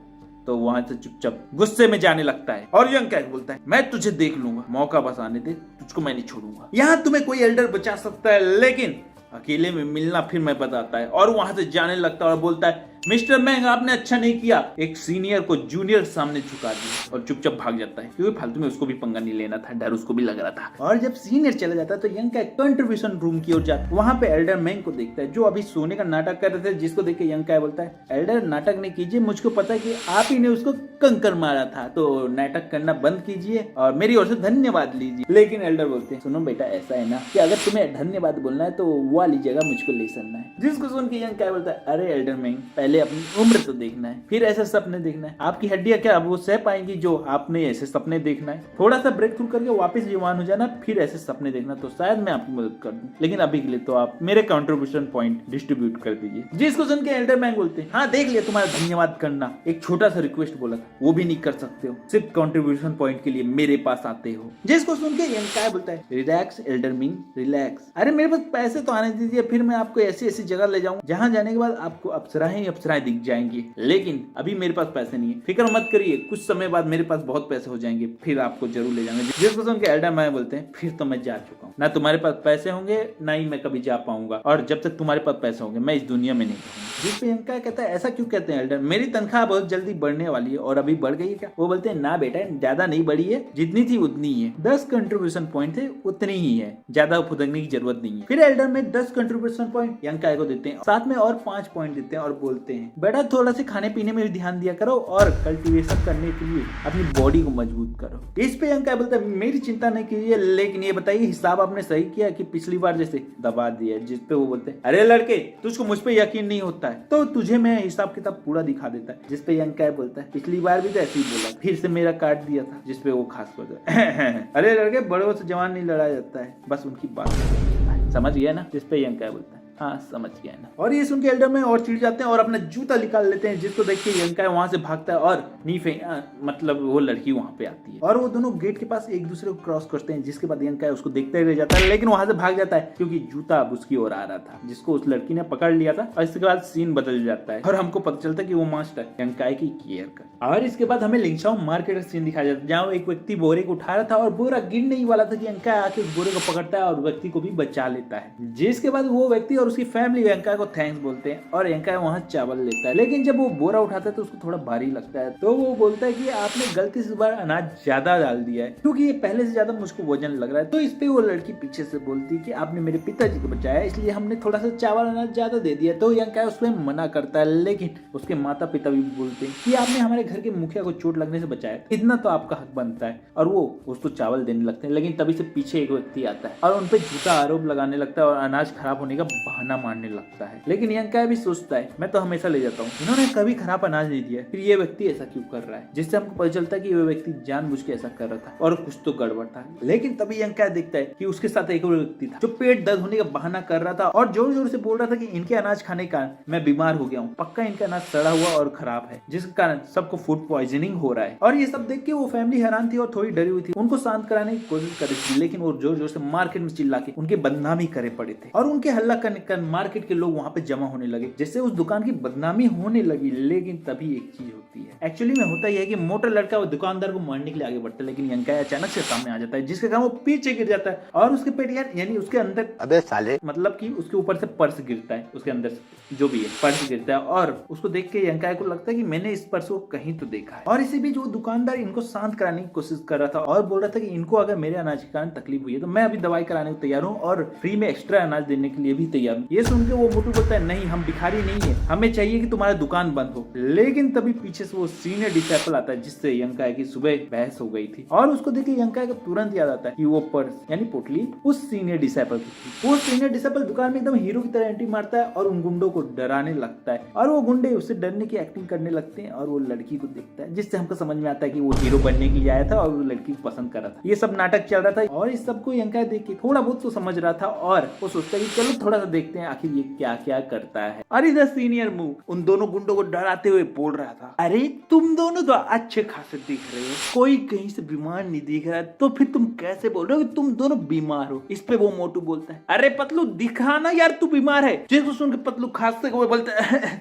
तो वहां से चुपचाप गुस्से में जाने लगता है और यंकाय बोलता है, मैं तुझे देख लूंगा, मौका बस आने दे, तुझको मैं नहीं छोड़ूंगा। यहाँ तुम्हें कोई एल्डर बचा सकता है, लेकिन अकेले में मिलना फिर मैं बताता है। और वहां से जाने लगता है और बोलता है, मिस्टर मैंग आपने अच्छा नहीं किया, एक सीनियर को जूनियर सामने झुका दिया, और चुपचाप भाग जाता है, क्योंकि फालतू में उसको भी पंगा नहीं लेना था, डर उसको भी लग रहा था। और जब सीनियर चला जाता है तो यंकाय कंट्रीब्यूशन रूम की ओर जाता है, वहां पे एल्डर मैंग को देखता है जो अभी सोने का नाटक कर रहे थे, जिसको देख के यंकाय बोलता है, एल्डर नाटक नहीं कीजिए, मुझको पता है कि आप ही ने उसको कंकर मारा था, तो नाटक करना बंद कीजिए और मेरी ओर से धन्यवाद लीजिए। लेकिन एल्डर बोलते हैं, सुनो बेटा ऐसा है ना कि अगर तुम्हें धन्यवाद बोलना है तो वो वाली जगह मुझको ले चलना है। जिसको सुन के यंकाय बोलता है, अरे एल्डर मैंग पहले अपनी उम्र तो देखना है, फिर ऐसे सपने देखना है। आपकी हड्डियां क्या वो सह पाएंगी जो आपने ऐसे सपने देखना है? थोड़ा सा ब्रेक थ्रू करके वापस जवान हो जाना, फिर ऐसे सपने देखना, तो शायद मैं आपकी मदद कर दूं। लेकिन अभी के लिए तो आप मेरे कंट्रीब्यूशन पॉइंट डिस्ट्रीब्यूट कर दीजिए। जिसको सुन के एल्डर मैन बोलते हैं, हाँ देख लिया तुम्हारा धन्यवाद करना, एक छोटा सा रिक्वेस्ट बोला था, वो भी नहीं कर सकते हो, सिर्फ कंट्रीब्यूशन पॉइंट के लिए मेरे पास आते हो। जिसको सुन के यंकाय बोलता है, रिलैक्स एल्डर मैन रिलैक्स। अरे मेरे पास पैसे तो आने दीजिए, फिर मैं आपको ऐसी ऐसी जगह ले जाऊं जहां जाने के बाद आपको अप्सराएं दिख जाएंगी। लेकिन अभी मेरे पास पैसे नहीं है, फिक्र मत करिए, कुछ समय बाद मेरे पास बहुत पैसे हो जाएंगे, फिर आपको जरूर ले जाएंगे। जिसको सुन के एल्डर मैन बोलते हैं, फिर तो मैं जा चुका हूँ, ना तुम्हारे पास पैसे होंगे ना ही मैं कभी जा पाऊंगा, और जब तक तुम्हारे पास पैसे होंगे मैं इस दुनिया में नहीं रहूंगा। जिस पे यंकाय कहता है, ऐसा क्यों कहते हैं एल्डर, मेरी तनख्वाह बहुत जल्दी बढ़ने वाली है। और अभी बढ़ गई है क्या? वो बोलते हैं, ना बेटा ज्यादा नहीं बढ़ी है, जितनी थी उतनी ही है, 10 कंट्रीब्यूशन पॉइंट थे उतनी ही है, ज्यादा फुदकने की जरूरत नहीं है। फिर एल्डर में 10 कंट्रीब्यूशन पॉइंट यंकाय को देते हैं, साथ में और 5 पॉइंट देते हैं और बोलते हैं, बेटा थोड़ा सा खाने पीने में भी ध्यान दिया करो और कल्टीवेशन करने के लिए अपनी बॉडी को मजबूत करो। इस पे यंकाय बोलता है, मेरी चिंता नहीं कीजिए, लेकिन ये बताइए हिसाब आपने सही किया कि पिछली बार जैसे दबा दिया? जिस पे वो बोलते हैं, अरे लड़के तुझको मुझ पे यकीन नहीं होता है तो तुझे मैं हिसाब किताब पूरा दिखा देता है। जिस पे यंकाय बोलता है, पिछली बार भी तो ऐसे ही बोला, फिर से मेरा काट दिया था। जिस पे वो खास बोलता है, अरे लड़के बड़ों से जवान नहीं लड़ा जाता है, बस उनकी बात समझ गया ना? जिस पे यंकाय बोलता है, हाँ समझ गया ना। और ये सुन के एल्डर में और चिढ़ जाते हैं और अपना जूता निकाल लेते हैं, जिसको देख के यंकाय वहां से भागता है और नीफे मतलब वो लड़की वहां पे आती है और वो दोनों गेट के पास एक दूसरे को क्रॉस करते हैं। जिसके बाद यंकाय उसको देखते रह जाता है, लेकिन वहां से भाग जाता है क्योंकि जूता अब उसकी ओर आ रहा था, जिसको उस लड़की ने पकड़ लिया था। और इसके बाद सीन बदल जाता है और हमको पता चलता है कि वो मास्टर यंकाय की केयर कर। और इसके बाद हमें लिंगशाओ मार्केट का सीन दिखाया जाता है, जहाँ एक व्यक्ति बोरे को उठा रहा था और बोरा गिरने ही वाला था कि यंकाय आके उस बोरे को पकड़ता है और व्यक्ति को भी बचा लेता है। जिसके बाद वो व्यक्ति और उसकी फैमिली यंकाय को थैंक्स बोलते हैं और यंकाय वहां चावल लेता है। लेकिन जब वो बोरा उठाता है तो उसको थोड़ा भारी लगता है, तो वो बोलता है कि आपने गलती से बार अनाज ज्यादा डाल दिया है, क्योंकि ये पहले से ज्यादा मुझको वजन लग रहा है। तो इस पे वो लड़की पीछे से बोलती है कि आपने मेरे पिताजी को बचाया, इसलिए हमने थोड़ा सा चावल अनाज ज्यादा दे दिया। तो यंकाय उसमें मना करता है, लेकिन उसके माता पिता भी बोलते हैं कि आपने हमारे घर के मुखिया को चोट लगने से बचाया, इतना तो आपका हक बनता है। और वो उसको चावल देने लगते हैं, लेकिन तभी से पीछे एक व्यक्ति आता है और उन पे झूठा आरोप लगाने लगता है और अनाज खराब होने का बहाना मारने लगता है। लेकिन यंकाय भी सोचता है, मैं तो हमेशा ले जाता हूँ, इन्होंने कभी खराब अनाज नहीं दिया, फिर ये व्यक्ति ऐसा क्यों कर रहा है? जिससे हमको पता चलता है कि वो व्यक्ति जानबूझ के ऐसा कर रहा था और कुछ तो गड़बड़ था। लेकिन तभी यंकाय देखता है कि उसके साथ एक और व्यक्ति था जो पेट दर्द होने का बहाना कर रहा था और जोर जोर से बोल रहा था कि इनके अनाज खाने के कारण मैं बीमार हो गया हूँ, पक्का इनका अनाज सड़ा हुआ और खराब है, जिसके कारण सबको फूड पॉइजनिंग हो रहा है। और ये सब देख के वो फैमिली हैरान थी और थोड़ी डरी हुई थी। उनको शांत कराने की कोशिश कर रही थी, लेकिन वो जोर जोर से मार्केट में चिल्ला के उनके बदनामी करे पड़े थे और उनके हल्ला करने कर मार्केट के लोग वहां पे जमा होने लगे, जिससे उस दुकान की बदनामी होने लगी। लेकिन तभी एक चीज होती है, एक्चुअली में होता यह है कि मोटा लड़का वो दुकानदार को मारने के लिए आगे बढ़ता है, लेकिन यंकाय अचानक से सामने आ जाता है, जिसके कारण वो पीछे गिर जाता है और उसके पेट यानी उसके अंदर, अबे साले, मतलब कि उसके ऊपर से पर्स गिरता है, उसके अंदर जो भी है पर्स गिरता है और उसको देख के यंकाय को लगता है कि मैंने इस पर्स को कहीं तो देखा है। और इसी बीच वो दुकानदार इनको शांत कराने की कोशिश कर रहा था और बोल रहा था कि इनको अगर मेरे अनाज के कारण तकलीफ हुई है तो मैं अभी दवाई कराने को तैयार हूँ और फ्री में एक्स्ट्रा अनाज देने के लिए भी तैयार हूँ। ये सुन के वो मोटू बोलता है, नहीं हम भिखारी नहीं है, हमें चाहिए कि तुम्हारा दुकान बंद हो। लेकिन तभी पीछे से वो सीनियर डिसाइपल आता है, जिससे यंकाय की सुबह बहस हो गई थी और उसको देख के यंकाय को तुरंत याद आता है कि वो पर्स यानी पोटली उस सीनियर डिसाइपल की थी। वो सीनियर डिसाइपल दुकान में एकदम हीरो की तरह एंट्री मारता है और उन गुंडों को डराने लगता है और वो गुंडे उससे डरने की एक्टिंग करने लगते हैं और वो लड़की को देखता है, जिससे हमको समझ में आता है कि वो हीरो बनने के लिए आया था और वो लड़की को पसंद कर रहा था। ये सब नाटक चल रहा था और इस सबको यंकाय देख के थोड़ा बहुत तो समझ रहा था और वो सोचता है कि चलो थोड़ा सा देखते हैं आखिर ये क्या क्या करता है। और इधर सीनियर मूव उन दोनों गुंडों को डराते हुए बोल रहा था, अरे तुम दोनों तो अच्छे खासे दिख रहे हो, कोई कहीं से बीमार नहीं दिख रहा, तो फिर तुम कैसे बोल रहे हो कि तुम दोनों बीमार हो? इस पे वो मोटू बोलता है, अरे पतलू दिखा ना यार तू बीमार है। जिसको सुन के पतलू खांसते हुए बोलता है,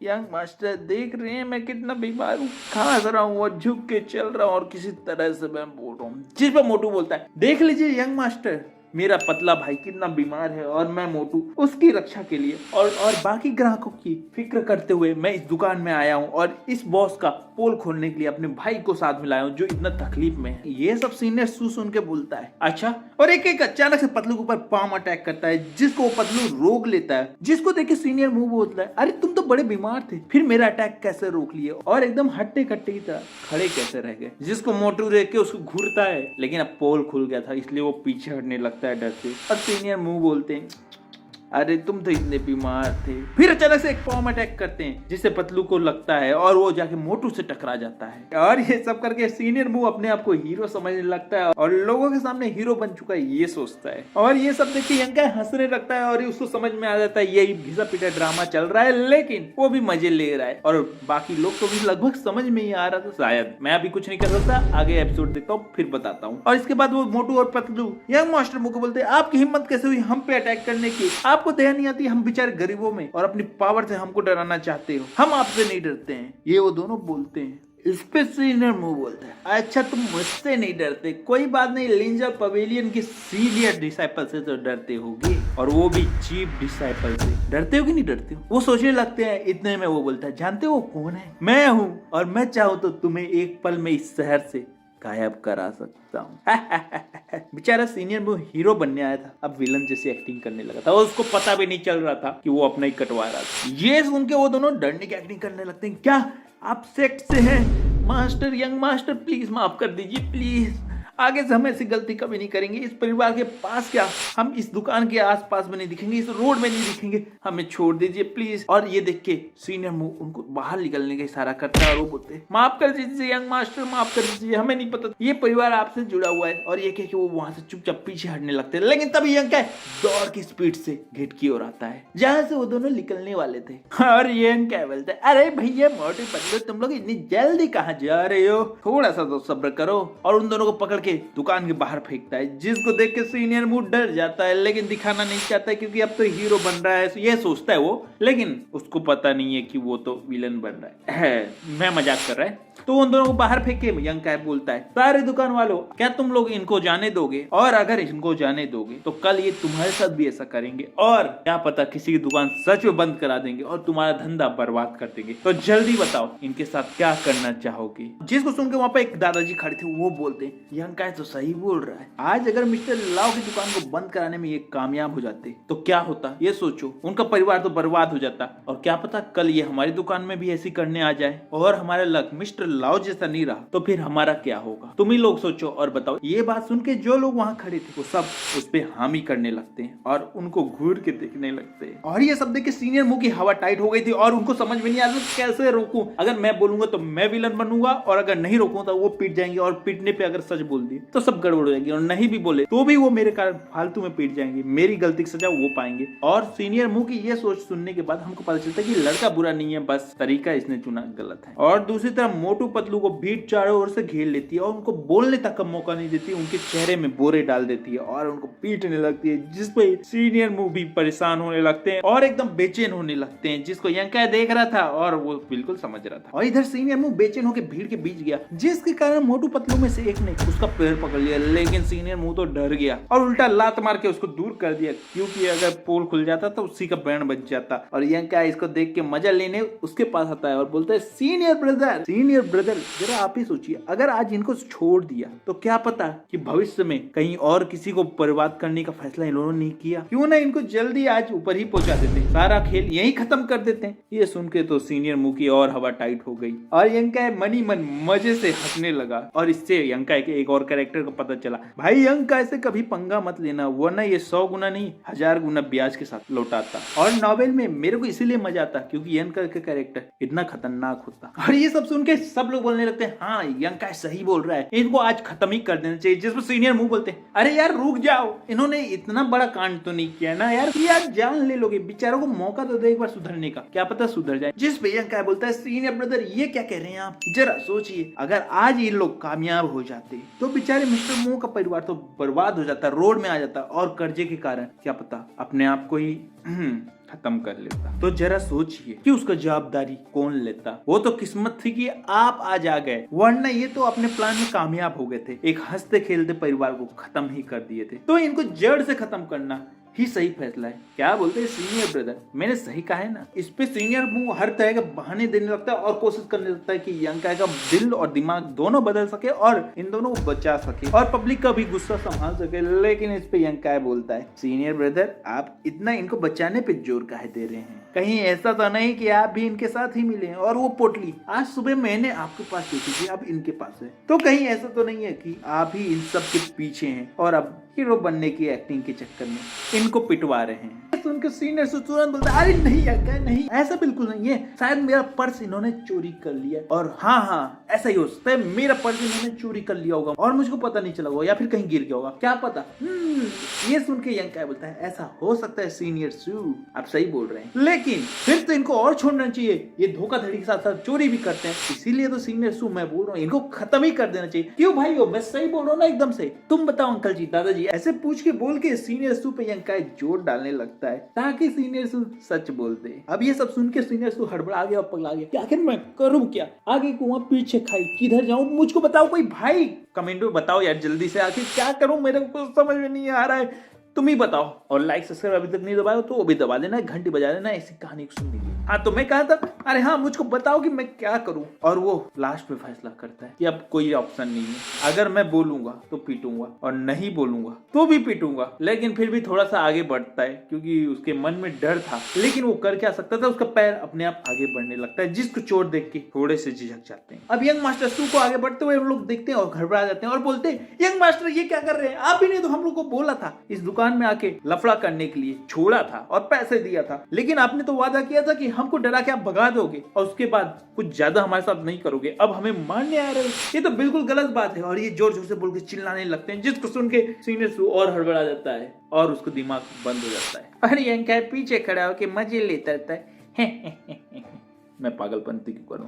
यंग मास्टर देख रहे हैं मैं कितना बीमार हूँ, खांस रहा हूँ और झुक के चल रहा हूँ और किसी तरह से मैं बोल रहा हूँ। जिस पे मोटू बोलता है, देख लीजिए यंग मास्टर मेरा पतला भाई कितना बीमार है और मैं मोटू उसकी रक्षा के लिए और बाकी ग्राहकों की फिक्र करते हुए मैं इस दुकान में आया हूँ और इस बॉस का पोल खोलने के लिए अपने भाई को साथ मिलाया हूँ जो इतना तकलीफ में है। ये सब सीनियर सुन के बोलता है, अच्छा। और एक अचानक से पतलू के ऊपर पाम अटैक करता है, जिसको पतलू रोक लेता है। जिसको देख के सीनियर मुंह बोलता है, अरे तुम तो बड़े बीमार थे, फिर मेरा अटैक कैसे रोक लिए और एकदम हट्टे कट्टे की तरह खड़े कैसे रह गए? जिसको मोटू देख के उसको घूरता है, लेकिन अब पोल खुल गया था इसलिए वो पीछे हटने लगता है डर से। और सीनियर मुंह बोलते हैं, अरे तुम तो इतने बीमार थे। फिर अचानक से एक बॉम्ब अटैक करते हैं जिससे पतलू को लगता है और वो जाके मोटू से टकरा जाता है और ये सब करके सीनियर मुंह अपने आप को हीरो समझने लगता है और लोगों के सामने हीरो बन चुका है ये सोचता है। और ये सब देख के यंका हंसने लगता है और उसको समझ में आ जाता है यही घिसा पिटा ड्रामा चल रहा है, लेकिन वो भी मजे ले रहा है और बाकी लोग को भी लगभग समझ में ही आ रहा था। शायद मैं अभी कुछ नहीं कर सकता, आगे एपिसोड देखता हूँ फिर बताता हूँ। और इसके बाद वो मोटू और पतलू यंग मास्टर मुंह को बोलते हैं आपकी हिम्मत कैसे हुई हम पे अटैक करने की, आपको दया नहीं आती, हम बेचारे गरीबों में और अपनी पावर से हमको डराना चाहते हो, हम आपसे नहीं डरते हैं। ये वो दोनों बोलते हैं। इस पे सीनियर मुंह बोलता है अच्छा तुम मुझसे नहीं डरते, कोई बात नहीं, लिंजर पवेलियन की सीनियर डिसाइपल से तो डरते होगे और वो भी चीफ डिसाइपल से। डरते हो कि नहीं डरते हो? वो सोचने लगते हैं। इतने में वो बोलता है जानते हो कौन है? मैं हूँ और मैं चाहूँ तो तुम्हें एक पल में इस शहर से गायब करा सकता हूँ। बेचारा सीनियर वो हीरो बनने आया था, अब विलन जैसे एक्टिंग करने लगा था और उसको पता भी नहीं चल रहा था कि वो अपना ही कटवा रहा था। ये सुन के वो दोनों डरने की एक्टिंग करने लगते हैं। क्या आप सेक्ट से हैं? मास्टर, यंग मास्टर प्लीज माफ कर दीजिए प्लीज, आगे से हम ऐसी गलती कभी नहीं करेंगे। इस परिवार के पास क्या, हम इस दुकान के आसपास में नहीं दिखेंगे, इस रोड में नहीं दिखेंगे, हमें छोड़ दीजिए प्लीज। और ये देख के सीनियर मुंह उनको बाहर निकलने का इशारा करता है और वो बोलते हैं माफ कर दीजिए यंग मास्टर, माफ कर दीजिए, हमें नहीं पता ये परिवार आपसे जुड़ा हुआ है। और ये कह के वो वहां से चुपचाप पीछे हटने लगते हैं। लेकिन तभी यंग दौड़ की स्पीड से गेट की ओर आता है जहां से वो दोनों निकलने वाले थे। और यंग क्या बोलता है अरे भैया मोटे पतले तुम लोग इतनी जल्दी कहाँ जा रहे हो, थोड़ा सा तो सब्र करो। और उन दोनों को पकड़ के दुकान के बाहर फेंकता है जिसको देख के सीनियर मुंह डर जाता है, लेकिन दिखाना नहीं चाहता है क्योंकि अब तो हीरो बन रहा है ये सोचता है वो, लेकिन उसको पता नहीं है कि वो तो विलन बन रहा है। मैं मजाक कर रहा है। तो उन दोनों को बाहर फेंक के यंग कैप बोलता है सारे दुकान वालों क्या तुम लोग इनको जाने दोगे? और अगर इनको जाने दोगे तो कल ये तुम्हारे साथ भी ऐसा करेंगे और क्या पता किसी की दुकान सच में बंद करा देंगे और तुम्हारा धंधा बर्बाद कर देंगे। तो जल्दी बताओ इनके साथ क्या करना चाहोगे? जिसको सुन के वहां पे एक दादाजी खड़े थे वो बोलते हैं यंग कैप तो सही बोल रहा है, आज अगर मिस्टर लाओ की दुकान को बंद कराने में ये कामयाब हो जाते तो क्या होता, ये सोचो, उनका परिवार तो बर्बाद हो जाता और क्या पता कल ये हमारी दुकान में भी ऐसी करने आ जाए और हमारा लक मिस्टर लाओ जैसा नहीं रहा तो फिर हमारा क्या होगा? तुम ही लोग सोचो और बताओ। ये बात सुन के जो लोग वहां खड़े थे वो सब उस पे हामी करने लगते हैं और उनको घूर के देखने लगते हैं। और ये सब देख के सीनियर मुंह की हवा टाइट हो गई थी और उनको समझ में नहीं आ रहा कैसे रोकूं। अगर मैं बोलूंगा तो मैं विलन बनूंगा और अगर नहीं रोकूं तो वो पीट जाएंगे और पीटने पे अगर सच बोल दिए तो सब गड़बड़ हो जाएगी और नहीं भी बोले तो भी वो मेरे कारण फालतू में पीट जाएंगे, मेरी गलती की सजा वो पाएंगे। और सीनियर मुंह की ये सोच सुनने के बाद हमको पता चलता है कि लड़का बुरा नहीं है, बस तरीका इसने चुना गलत है। और दूसरी तरफ मोटू पतलू को भीड़ चारों ओर से घेर लेती है और उनको बोलने तक का मौका नहीं देती, उनके चेहरे में बोरे डाल देती है और उनको पीटने लगती है, जिसपे सीनियर मुंह भी परेशान होने लगते हैं और एकदम बेचैन होने लगते हैं, जिसको यंका देख रहा था और वो बिल्कुल समझ रहा था। और इधर सीनियर मुंह बेचैन होकर भीड़ के बीच गया जिसके कारण मोटू पतलू में से एक ने उसका पैर पकड़ लिया, लेकिन सीनियर मुंह तो डर गया और उल्टा लात मार के उसको दूर कर दिया क्योंकि अगर पोल खुल जाता तो उसी का बैंड बच जाता। और यंका इसको देख के मजा लेने उसके पास आता है और बोलता है सीनियर ब्रदर जरा आप ही सोचिए, अगर आज इनको छोड़ दिया तो क्या पता कि भविष्य में कहीं और किसी को बर्बाद करने का फैसला इन लोगों ने नहीं किया, क्यों ना इनको जल्दी आज ऊपर ही पहुंचा देते, सारा खेल यही खत्म कर देते हैं। ये सुन के तो सीनियर मुंह की और हवा टाइट हो गई और यंका मनी मन मजे से हंसने लगा। और इससे यंका के एक और कैरेक्टर को पता चला भाई यंका ऐसे कभी पंगा मत लेना वरना ये 100 गुना नहीं 1000 गुना ब्याज के साथ लौटाता। और नॉवेल में मेरे को इसीलिए मजा आता क्योंकि यंका का कैरेक्टर इतना खतरनाक होता। और ये सब सुन के सब लोग बोलने लगते हैं हाँ यंका सही बोल रहा है, इनको आज खत्म ही कर देना चाहिए। जिसमें सीनियर मुंह बोलते हैं अरे यार रुक जाओ, इन्होंने इतना बड़ा कांड तो नहीं किया ना यार, यार जान ले लोगे, बेचारों को मौका तो दे एक बार सुधरने का, क्या पता सुधर जाए। जिस पे यंका बोलता है सीनियर ब्रदर ये क्या कह रहे हैं आप, जरा सोचिए अगर आज ये लोग कामयाब हो जाते तो बेचारे मिस्टर मुंह का परिवार तो बर्बाद हो जाता, रोड में आ जाता और कर्जे के कारण क्या पता अपने आप को ही खत्म कर लेता। तो जरा सोचिए कि उसका जवाबदारी कौन लेता। वो तो किस्मत थी कि आप आज आ गए, वरना ये तो अपने प्लान में कामयाब हो गए थे, एक हंसते खेलते परिवार को खत्म ही कर दिए थे। तो इनको जड़ से खत्म करना ही सही फैसला है। क्या बोलते हैं सीनियर ब्रदर, मैंने सही कहा है ना? इस पे सीनियर मुंह हर तरह के बहाने देने लगता है और कोशिश करने लगता है कि यंका का दिल और दिमाग दोनों बदल सके और इन दोनों को बचा सके और पब्लिक का भी गुस्सा संभाल सके। लेकिन इस पे यंका बोलता है सीनियर ब्रदर आप इतना इनको बचाने पे जोर काहे दे रहे हैं, कहीं ऐसा तो नहीं कि आप भी इनके साथ ही मिले और वो पोटली आज सुबह मैंने आपके पास देखी थी अब इनके पास है, तो कहीं ऐसा तो नहीं है कि आप ही इन सब के पीछे हैं और अब हीरो बनने की एक्टिंग के चक्कर में इनको पिटवा रहे हैं। उनके सीनियर से तुरंत बोलता है अरे नहीं यार नहीं, ऐसा बिल्कुल नहीं है, शायद मेरा पर्स इन्होंने चोरी कर लिया और हाँ ऐसा ही हो सकता है, मेरा पर्स इन्होंने चोरी कर लिया होगा और मुझको पता नहीं चला होगा या फिर कहीं गिर गया होगा, क्या पता। ये सुन के यंग काय बोलता है ऐसा हो सकता है सीनियर सू, आप सही बोल रहे हैं, लेकिन फिर तो इनको और छोड़ना चाहिए, ये धोखाधड़ी के साथ साथ चोरी भी करते हैं, इसीलिए तो सीनियर सू मैं बोल रहा हूँ इनको खत्म ही कर देना चाहिए। क्यों भाई हो, मैं सही बोल रहा हूँ ना एकदम से, तुम बताओ अंकल जी दादाजी, ऐसे पूछ के बोल के सीनियर सू पे यंग काय जोर डालने लगता है ताकि सीनियर सू सच बोलते। अब ये सब सुन के सीनियर सू हड़बड़ा गया और पगला गया, आखिर मैं करूँ क्या, आगे कुआं पीछे खाई, किधर जाऊं मुझको बताओ कोई भाई, कमेंट में बताओ यार जल्दी से, आखिर क्या करूं मेरे को समझ में नहीं आ रहा है, तुम ही बताओ। और लाइक सब्सक्राइब अभी तक नहीं दबाया तो वो भी दबा देना, घंटी बजा देना ऐसी कहानी को सुनने के लिए। हाँ तो मैं कहा था अरे हाँ मुझको बताओ कि मैं क्या करूं, और वो लास्ट में फैसला करता है कि अब कोई ऑप्शन नहीं है, अगर मैं बोलूंगा तो पीटूंगा और नहीं बोलूंगा तो भी पीटूंगा, लेकिन फिर भी थोड़ा सा आगे बढ़ता है क्योंकि उसके मन में डर था, लेकिन वो कर क्या सकता था, उसका पैर अपने आप आगे बढ़ने लगता है जिसको चोट देख के थोड़े से झिझक जाते हैं। अब यंग मास्टर सू को आगे बढ़ते हुए हम लोग देखते हैं और घबरा जाते हैं और बोलते हैं यंग मास्टर ये क्या कर रहे हैं, आप ही ने तो हम लोग को बोला था इस दुकान में आके लफड़ा करने के लिए, छोड़ा था और पैसे दिया था, लेकिन आपने तो वादा किया था कि हमको डरा के आप भगा दोगे और उसके बाद कुछ ज्यादा हमारे साथ नहीं करोगे, अब हमें मारने आ रहे हो, ये तो बिल्कुल गलत बात है। और ये जोर जोर से बोल के चिल्लाने लगते हैं जिसको सुन के सीनियर सू और हड़बड़ा जाता है और उसको दिमाग बंद हो जाता है। अरे यंग काय पीछे खड़ा होकर मजे लेता रहता है मैं पागलपंती क्यों करूं,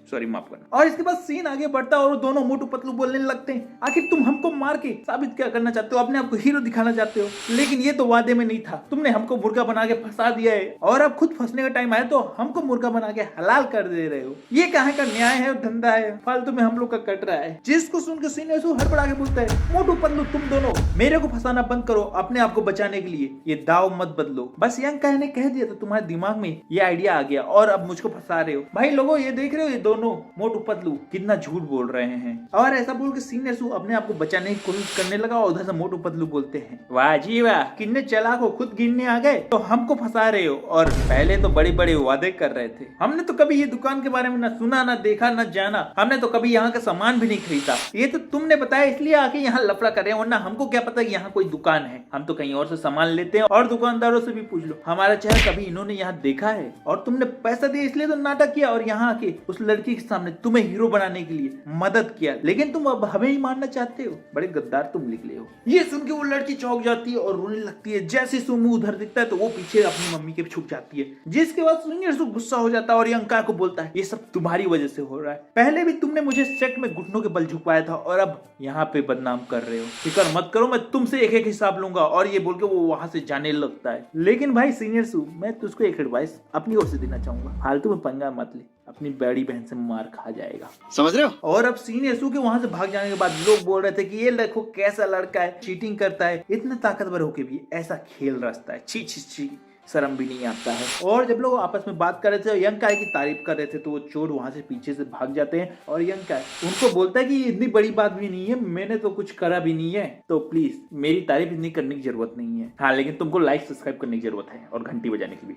सॉरी माफ करना। और इसके बाद सीन आगे बढ़ता है और दोनों मोटू पतलू बोलने लगते हैं आखिर तुम हमको मार के साबित क्या करना चाहते हो, अपने आप को हीरो दिखाना चाहते हो, लेकिन ये तो वादे में नहीं था, तुमने हमको मुर्गा बना के फंसा दिया है और अब खुद फंसने का टाइम आया तो हमको मुर्गा बना के हलाल कर दे रहे हो, ये कहाँ का न्याय है और धंधा है, फालतू में हम लोग का कट रहा है। जिसको सुन के सीनियर सू हड़बड़ा के बोलता है मोटू पतलू तुम दोनों मेरे को फंसाना बंद करो, अपने आप को बचाने के लिए ये दाव मत बदलो, बस यंग काय ने कह दिया तो तुम्हारे दिमाग में ये आइडिया आ गया और अब मुझको फंसा रहे हो। भाई लोगों ये देख रहे हो ये दोनों मोटू पतलू कितना झूठ बोल रहे हैं। और ऐसा बोल के सीनियर सू अपने आप को बचाने की कोशिश करने लगा और उधर से मोटू पतलू बोलते हैं वाह जी वाह कितने चालाक हो, खुद गिरने आ गए तो हमको फंसा रहे हो, और पहले तो बड़े बड़े वादे कर रहे थे, हमने तो कभी ये दुकान के बारे में न सुना न देखा न जाना, हमने तो कभी यहाँ का सामान भी नहीं खरीदा, ये तो तुमने बताया इसलिए आके यहाँ लफड़ा कर रहे हैं, वरना हमको क्या पता कि यहाँ कोई दुकान है, हम तो कहीं और से सामान लेते हैं और दुकानदारों से भी पूछ लो, हमारा चेहरा कभी इन्होंने यहाँ देखा है, और तुमने पैसा दिया इसलिए तो नाटक किया और यहाँ आके उस लड़की के सामने तुम्हें हीरो बनाने के लिए मदद किया, लेकिन तुम अब हमें ही मारना चाहते हो, बड़े गद्दार तुम निकले हो। ये सुन के वो लड़की चौंक जाती है और रोने लगती है, जैसे सुमू उधर दिखता है तो वो पीछे अपनी मम्मी के छुप जाती है, जिसके बाद सीनियर सू गुस्सा हो जाता है और यंग काय को बोलता है ये सब तुम्हारी वजह से हो रहा है, पहले भी तुमने मुझे सेट में घुटनों के बल झुकवाया था और अब यहाँ पे बदनाम कर रहे हो, फिक्र मत करो मैं तुमसे एक एक हिसाब लूंगा, और ये बोल के वो वहां से जाने लगता है। लेकिन भाई सीनियर सू मैं तुझको एक एडवाइस अपनी ओर से देना चाहूंगा, फालतू में पंगा मत ले, अपनी बड़ी बहन से मार खा जाएगा, समझ रहे हो। और अब सीनियर सू के वहां से भाग जाने के बाद लोग बोल रहे थे कि ये देखो कैसा लड़का है, चीटिंग करता है, इतना ताकतवर होके भी ऐसा खेल रचता है, छी छी छी शर्म भी नहीं आता है। और जब लोग आपस में बात कर रहे थे यंग काय की तारीफ कर रहे थे तो वो चोर वहां से पीछे से भाग जाते हैं और यंग काय उनको बोलता है कि इतनी बड़ी बात भी नहीं है, मैंने तो कुछ करा भी नहीं है, तो प्लीज मेरी तारीफ इतनी करने की जरूरत नहीं है, हाँ लेकिन तुमको लाइक सब्सक्राइब करने की जरूरत है और घंटी बजाने की भी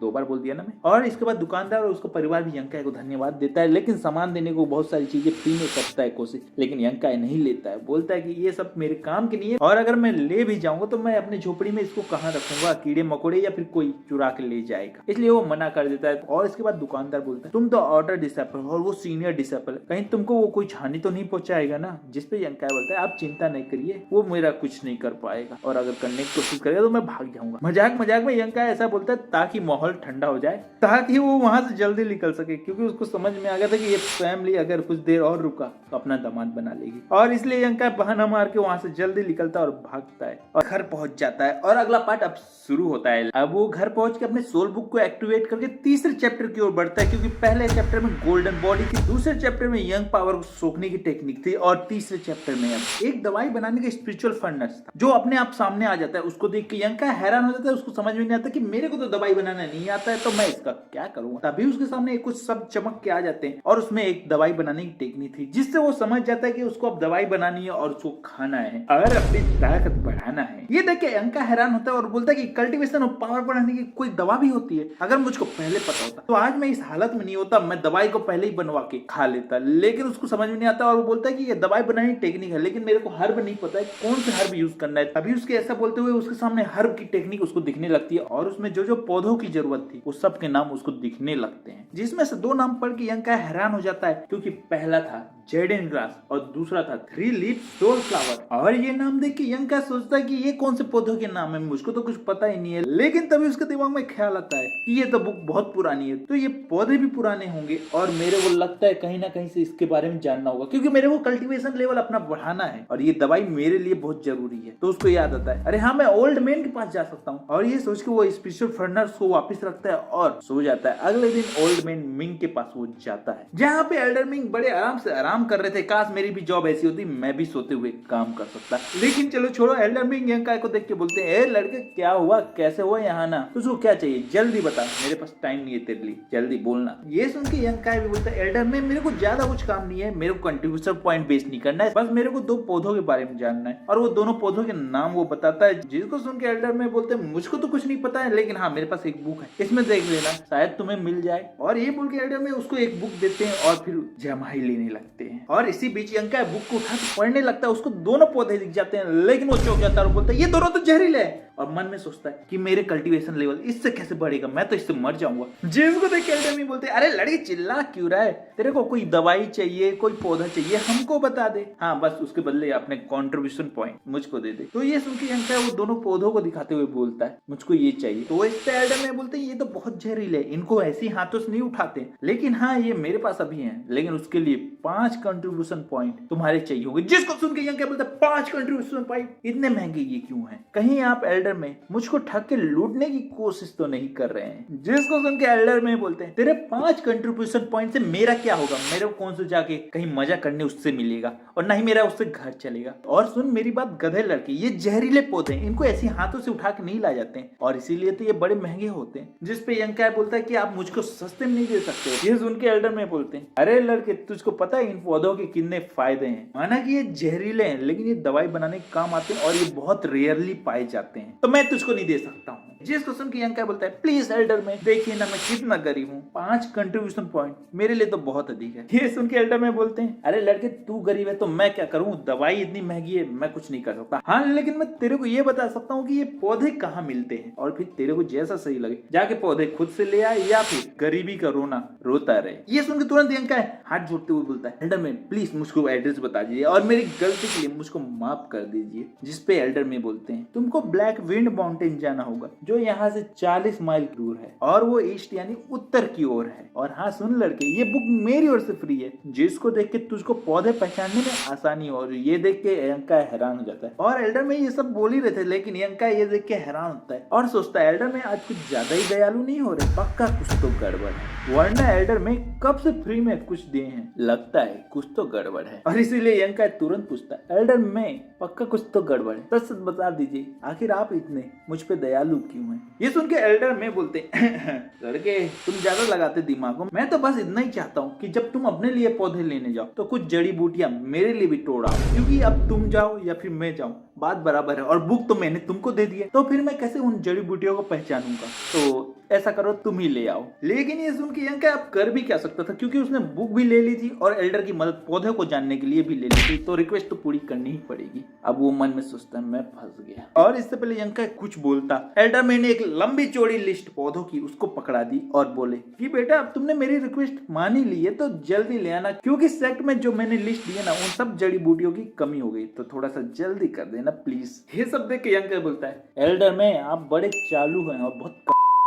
2 बार बोल दिया ना मैं। और इसके बाद दुकानदार और उसका परिवार भी यंग काय को धन्यवाद देता है, लेकिन सामान देने को बहुत सारी चीजें फ्री में करता है कोशिश, लेकिन यंग काय नहीं लेता है, बोलता है कि ये सब मेरे काम के नहीं है और अगर मैं ले भी जाऊंगा तो मैं अपनी झोपड़ी में इसको कहाँ रखूंगा, कीड़े मकोड़े या फिर कोई चुरा के ले जाएगा, इसलिए वो मना कर देता है। और इसके बाद दुकानदार बोलता है तुम तो ऑर्डर डिसेबल और वो सीनियर डिसेबल, कहीं तुमको वो कोई हानि तो नहीं पहुंचाएगा ना, जिसपे यंग काय बोलता है आप चिंता नहीं करिए वो मेरा कुछ नहीं कर पाएगा और अगर करने की कोशिश करेगा तो मैं भाग जाऊंगा। मजाक मजाक में यंग काय ऐसा बोलता है ताकि माहौल ठंडा हो जाए, ताकि वो वहां से जल्दी निकल सके, क्योंकि उसको समझ में आ गया था कि ये फैमिली अगर कुछ देर और रुका तो अपना दामाद बना लेगी, और इसलिए यंग काय बहाना मार के वहां से जल्दी निकलता है और भागता है और घर पहुंच जाता है। और अगला पार्ट अब शुरू होता है। अब वो घर पहुंच के अपने सोल बुक को एक्टिवेट करके तीसरे चैप्टर की ओर बढ़ता है, क्योंकि पहले चैप्टर में गोल्डन बॉडी थी, दूसरे चैप्टर में यंग पावर को सोखने की टेक्निक थी, और तीसरे चैप्टर में अब एक दवाई बनाने का स्पिरिचुअल फंडस था जो अपने आप सामने आ जाता है। उसको देख के यंग काय हैरान हो जाता है, उसको समझ में नहीं आता कि मेरे को तो दवाई बनाना नहीं आता है तो मैं इसका क्या करूंगा। तभी उसके सामने कुछ सब चमक के आ जाते हैं और उसमें एक दवाई बनाने की टेक्निक थी जिससे वो समझ जाता है कि उसको अब दवाई बनानी है और उसको खाना है अगर अपनी ताकत बढ़ाना है। ये देख के यंग काय हैरान होता है और बोलता है कि कल्टीवेशन ऑफ पावर बढ़ाने की कोई दवा भी होती है? अगर मुझको पहले पता होता तो आज मैं इस हालत में नहीं होता, मैं दवाई को पहले ही बनवा के खा लेता। लेकिन उसको समझ में नहीं आता और वो बोलता है कि ये दवाई बनाने की टेक्निक है, लेकिन मेरे को हर्ब नहीं पता है कौन से हर्ब यूज करना है। अभी उसके ऐसा बोलते हुए उसके सामने हर्ब की टेक्निक उसको दिखने लगती है और उसमें जो जो पौधों की जरूरत थी वो सब के नाम उसको दिखने लगते हैं, जिसमें से 2 नाम पढ़ के यंका हैरान हो जाता है, क्योंकि पहला था जेडन ग्रास और दूसरा था 3 लीफ सोल फ्लावर। और ये नाम देख के यंका सोचता है कि ये कौन से पौधों के नाम है, मुझको तो कुछ पता ही नहीं है। लेकिन तभी उसके दिमाग में ख्याल आता है कि ये तो बुक बहुत पुरानी है, तो ये पौधे भी पुराने होंगे और मेरे को लगता है कहीं ना कहीं से इसके बारे में जानना होगा, क्योंकि मेरे को कल्टीवेशन लेवल अपना बढ़ाना है और ये दवाई मेरे लिए बहुत जरूरी है। तो उसको याद आता है, अरे हाँ मैं ओल्ड मैन के पास जा सकता हूँ। और ये सोच के वो स्पेशल फर्नर्स को वापस रखता है और सो जाता है। अगले दिन ओल्ड मैन मिंग के पास वो जाता है, जहाँ पे एल्डर मिंग बड़े आराम से आराम कर रहे थे। काश मेरी भी जॉब ऐसी होती, मैं भी सोते हुए काम कर सकता। लेकिन चलो छोड़ो, एल्डर मिंग यंका को देख के बोलते हैं, ए लड़के क्या हुआ, कैसे हुआ यहाँ ना, तुझको क्या चाहिए जल्दी बता, मेरे पास टाइम नहीं है तेरे लिए, जल्दी बोलना। ये सुन के यंका भी बोलता है, एल्डर में मेरे को ज्यादा कुछ काम नहीं है, मेरे को कंट्रीब्यूशन पॉइंट बेस नहीं करना है, बस मेरे को 2 पौधों के बारे में जानना है। और वो दोनों पौधों के नाम वो बताता है, जिसको सुन के एल्डर में बोलते हैं, मुझको तो कुछ नहीं पता है, लेकिन हाँ मेरे पास एक बुक है, इसमें देख लेना, शायद तुम्हें मिल जाए। और ये बोल के एल्डर में उसको एक बुक देते हैं और फिर जमाई लेने लगते हैं। और इसी बीच यंका बुक को उठा के पढ़ने लगता है, उसको दोनों पौधे दिख जाते हैं, लेकिन वो चौंक जाता है और बोलता है, ये दोनों तो जहरीले हैं। और मन में सोचता है कि मेरे कल्टीवेशन लेवल इससे कैसे बढ़ेगा, मैं तो इससे मर जाऊंगा। जिसको देख के एल्डर में बोलते हैं, अरे लड़की चिल्ला क्यों रहा है, तेरे को कोई दवाई चाहिए, कोई पौधा चाहिए, हमको बता दे, हाँ बस उसके बदले अपने कंट्रीब्यूशन पॉइंट मुझको दे दे। तो ये सुन के यंका वो दोनों पौधों को दिखाते हुए बोलता है, मुझको ये चाहिए। तो इस पे एल्डर में बोलते हैं, ये तो बहुत जहरीले, इनको ऐसी हाथों से नहीं उठाते, लेकिन हाँ ये मेरे पास अभी है, लेकिन उसके लिए 5 कंट्रीब्यूशन पॉइंट तुम्हारे चाहिए होंगे। जिसको सुन के यंका बोलता है, 5 कंट्रीब्यूशन पॉइंट, इतने महंगे ये क्यों है, कहीं आप एल्डर में मुझको ठग के लूटने की कोशिश तो नहीं कर रहे हैं? जिसको सुन के एल्डर में बोलते हैं, तेरे 5 कंट्रीब्यूशन पॉइंट से मेरा क्या होगा, मेरे को कौन से जाके कहीं मजा करने उससे मिलेगा, और ना ही मेरा उससे घर चलेगा। और सुन मेरी बात गधे लड़के, ये जहरीले पौधे इनको ऐसी हाथों से उठा के नहीं ला जाते हैं, और इसीलिए तो ये बड़े महंगे होते हैं। जिसपे यंका बोलता है कि आप मुझको सस्ते में नहीं दे सकते। ये सुन के एल्डर में बोलते हैं, अरे लड़के तुझको पता है इन पौधों के कितने फायदे हैं, माना कि ये जहरीले हैं लेकिन ये दवाई बनाने के काम आते हैं और ये बहुत रेयरली पाए जाते हैं, तो मैं तुझको नहीं दे सकता हूँ। जिसको सुन के यंका बोलता है, प्लीज एल्डर में देखिए ना मैं कितना गरीब हूँ, 5 कंट्रीब्यूशन पॉइंट मेरे लिए तो बहुत अधिक है। ये सुन के एल्डर में बोलते हैं, अरे लड़के तू गरीब है तो मैं क्या करूँ, दवाई इतनी महंगी है मैं कुछ नहीं कर सकता, हाँ लेकिन मैं तेरे को ये बता सकता हूँ कि ये पौधे कहाँ मिलते हैं, और फिर तेरे को जैसा सही लगे जाके पौधे खुद से ले आए या फिर गरीबी का रोना रोता रहे। ये सुन के तुरंत यंका हाथ जोड़ते हुए बोलता है, एल्डर में प्लीज मुझको एड्रेस बता दीजिए और मेरी गलती के लिए मुझको माफ कर दीजिए। जिसपे एल्डर में बोलते हैं, तुमको ब्लैक विंड माउंटेन जाना होगा जो यहाँ से 40 माइल दूर है और वो ईस्ट यानी उत्तर की ओर है। और हाँ सुन लड़के, ये बुक मेरी ओर से फ्री है, जिसको देख के तुझको पौधे पहचानने में आसानी हो। और ये देख के यंका हैरान हो जाता है। और एल्डर में ये सब बोल ही रहे थे, लेकिन यंका ये देख के हैरान होता है और सोचता है, एल्डर में आज कुछ ज्यादा ही दयालु नहीं हो रहे, पक्का कुछ तो गड़बड़ है, वरना एल्डर में कब से फ्री में कुछ दिए हैं, लगता है कुछ तो गड़बड़ है। और इसीलिए यंका तुरंत पूछता है, एल्डर में पक्का कुछ तो गड़बड़ है, सच बता दीजिए आखिर आप इतने मुझ पे दयालु क्यों हैं? ये सुन के एल्डर में बोलते लड़के तुम ज्यादा लगाते दिमाग को, मैं तो बस इतना ही चाहता हूँ कि जब तुम अपने लिए पौधे लेने जाओ तो कुछ जड़ी बूटियां मेरे लिए भी तोड़ आओ, क्योंकि अब तुम जाओ या फिर मैं जाऊँ बात बराबर है, और बुक तो मैंने तुमको दे दी है, तो फिर मैं कैसे उन जड़ी बूटियों को पहचानूंगा, तो ऐसा करो तुम ही ले आओ। लेकिन ये सुन के यंका अब कर भी क्या सकता था, क्योंकि उसने बुक भी ले ली थी और एल्डर की मदद पौधे को जानने के लिए भी ले ली थी, तो रिक्वेस्ट तो पूरी करनी ही पड़ेगी। अब वो मन में सोचता है, मैं फंस गया। और इससे पहले यंका कुछ बोलता, एल्डर मैन ने एक लंबी चौड़ी लिस्ट पौधों की उसको पकड़ा दी और बोले कि बेटा अब तुमने मेरी रिक्वेस्ट मान ही ली है तो जल्दी ले आना, क्योंकि सेट में जो मैंने लिस्ट दी है ना उन सब जड़ी बूटियों की कमी हो गई, तो थोड़ा सा जल्दी कर देना प्लीज। ये सब देख के यंका बोलता है, एल्डर मैन आप बड़े चालू हैं और बहुत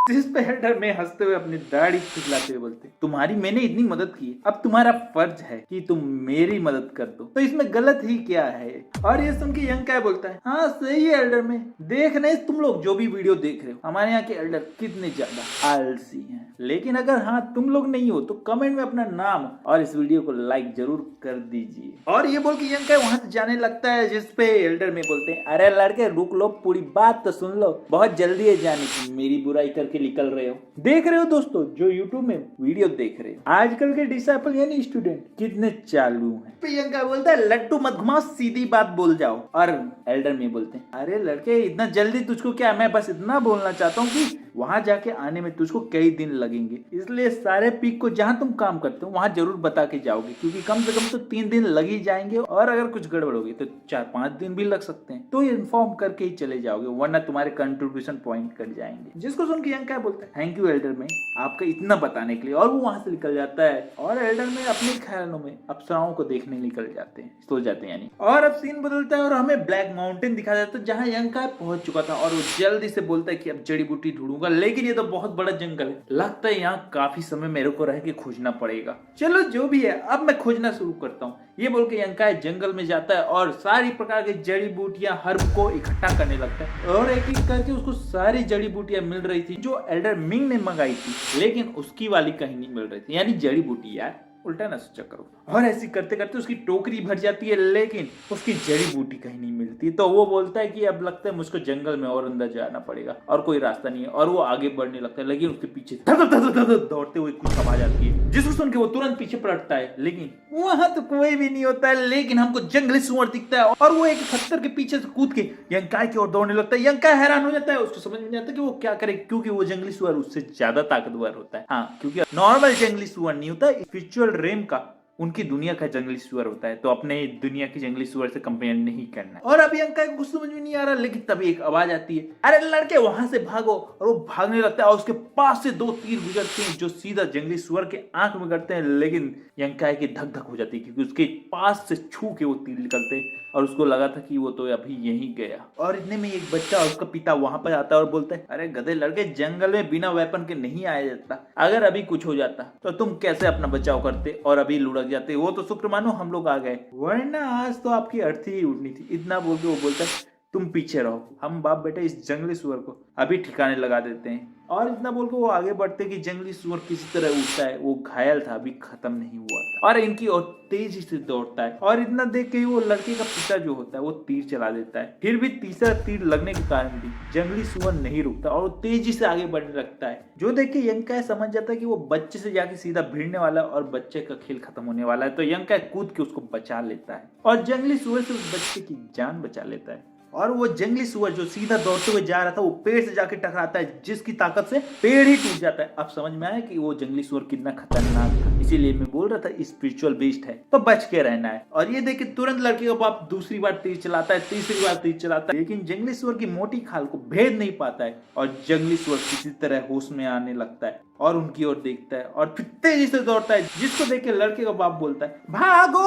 जिस पे एल्डर में हंसते हुए अपनी दाढ़ी खिलाते हुए बोलते, तुम्हारी मैंने इतनी मदद की, अब तुम्हारा फर्ज है कि तुम मेरी मदद कर दो, तो इसमें गलत ही क्या है? और ये सुन के यंका बोलता है, हाँ सही है एल्डर में, देख रहे तुम लोग जो भी वीडियो देख रहे हो हमारे यहाँ के एल्डर कितने ज्यादा आलसी हैं, लेकिन अगर हाँ तुम लोग नहीं हो तो कमेंट में अपना नाम और इस वीडियो को लाइक जरूर कर दीजिए। और ये बोल के यंका वहां से जाने लगता है, जिसपे एल्डर में बोलते हैं, अरे लड़के रुक लो, पूरी बात तो सुन लो, बहुत जल्दी है जाने की, मेरी बुराई करके के निकल रहे हो। देख रहे हो दोस्तों जो यूट्यूब में वीडियो देख रहे हो, आजकल के डिसाइपल यानी स्टूडेंट कितने चालू हैं। प्रियंका बोलता है लट्टू मत घुमाओ, सीधी बात बोल जाओ। और एल्डर में बोलते हैं अरे लड़के इतना जल्दी तुझको क्या, मैं बस इतना बोलना चाहता हूँ कि वहां जाके आने में तुझको कई दिन लगेंगे, इसलिए सारे पीक को जहां तुम काम करते हो वहां जरूर बता के जाओगे, क्योंकि कम से कम तो 3 दिन लग ही जाएंगे, और अगर कुछ गड़बड़ होगी तो 4-5 दिन भी लग सकते हैं। तो इन्फॉर्म करके ही चले जाओगे, वरना तुम्हारे कंट्रीब्यूशन पॉइंट कट जाएंगे। जिसको सुन के यंका बोलता है थैंक यू एल्डर में आपका इतना बताने के लिए, और वो वहां से निकल जाता है। और एल्डर में अपने ख्यालों में अप्सराओं को देखने निकल जाते हैं, सो जाते हैं यानी। और अब सीन बदलता है और हमें ब्लैक माउंटेन दिखा जाता है जहाँ यंका पहुंच चुका था, और वो जल्दी से बोलता है कि अब जड़ी बूटी ढूंढूंगा, लेकिन ये तो बहुत बड़ा जंगल है, लगता है यहाँ काफी समय मेरे को रह के खोजना पड़ेगा। चलो जो भी है अब मैं खोजना शुरू करता हूँ, ये बोल के यंका जंगल में जाता है और सारी प्रकार की जड़ी बूटियां हर्ब को इकट्ठा करने लगता है। और एक एक करके उसको सारी जड़ी बूटियां मिल रही थी जो एल्डर मिंग ने मंगाई थी, लेकिन उसकी वाली कहीं नहीं मिल रही थी, यानी जड़ी बूटी यार उल्टा ना सोचा करो। और ऐसी करते करते उसकी टोकरी भर जाती है, लेकिन उसकी जड़ी बूटी कहीं नहीं मिलती। तो वो बोलता है कि अब लगता है मुझको जंगल में और अंदर जाना पड़ेगा और कोई रास्ता नहीं है, और वो आगे बढ़ने लगता है, लेकिन उसके पीछे दौड़ते हुए कुछ आवाज आती है, जिसको सुन के वो तुरंत पीछे पलटता है, लेकिन वहां तो कोई भी नहीं होता है। लेकिन हमको जंगली सुअर दिखता है और वो एक पत्थर के पीछे से कूद के यंकाई की ओर दौड़ने लगता है। यंकाई हैरान हो जाता है, उसको समझ में नहीं आता कि वो क्या करे, क्योंकि वो जंगली सुअर उससे ज्यादा ताकतवर होता है। हाँ, क्योंकि नॉर्मल जंगली सुअर नहीं होता, स्पिरिचुअल रेम का उनकी दुनिया का जंगली सुअर होता है, तो अपने दुनिया की जंगली सुअर से कंपेयर नहीं करना। और अभी यंकाई को कुछ समझ में नहीं आ रहा, लेकिन तभी एक आवाज आती है अरे लड़के वहां से भागो, और वो भागने लगता है और उसके पास से 2 तीर गुजरते हैं जो सीधा जंगली सुअर के आंख में करते हैं, लेकिन यंकाई की धक धक हो जाती है क्योंकि उसके पास से छू के वो तीर निकलते हैं, और उसको लगा था कि वो तो अभी यहीं गया। और इतने में एक बच्चा और उसका पिता वहां पर आता है और बोलता है अरे गधे लड़के, जंगल में बिना वेपन के नहीं आया जाता, अगर अभी कुछ हो जाता तो तुम कैसे अपना बचाव करते और अभी लुढ़क जाते, वो तो शुक्र मानो हम लोग आ गए, वरना आज तो आपकी अर्थी ही उड़नी थी। इतना बोल के वो बोलता है तुम पीछे रहो, हम बाप बेटे इस जंगली सुअर को अभी ठिकाने लगा देते हैं। और इतना बोल के वो आगे बढ़ते कि जंगली सुअर किसी तरह उठता है, वो घायल था, अभी खत्म नहीं हुआ था, और इनकी ओर तेजी से दौड़ता है। और इतना देख के वो लड़के का पिता जो होता है वो तीर चला देता है, फिर भी तीसरा तीर लगने के कारण भी जंगली सुअर नहीं रुकता और वो तेजी से आगे बढ़ने लगता है, जो देख के यंकाई समझ जाता है कि वो बच्चे से जाके सीधा भिड़ने वाला है और बच्चे का खेल खत्म होने वाला है। तो यंकाई कूद के उसको बचा लेता है और जंगली सुअर से उस बच्चे की जान बचा लेता है। और वो जंगली सुअर जो सीधा दौड़ते हुए जा रहा था वो पेड़ से जाके टकराता है, जिसकी ताकत से पेड़ ही टूट जाता है। अब समझ में आया कि वो जंगली सुअर कितना खतरनाक था, इसीलिए मैं बोल रहा था स्पिरिचुअल बीस्ट है तो बच के रहना है। और ये देख के तुरंत लड़के का बाप दूसरी बार तीर चलाता है, तीसरी बार तीर चलाता है, लेकिन जंगली सुअर की मोटी खाल को भेद नहीं पाता है और जंगली सुअर किसी तरह होश में आने लगता है और उनकी ओर देखता है और फिर तेजी से दौड़ता है, जिसको देख के लड़के का बाप बोलता है भागो।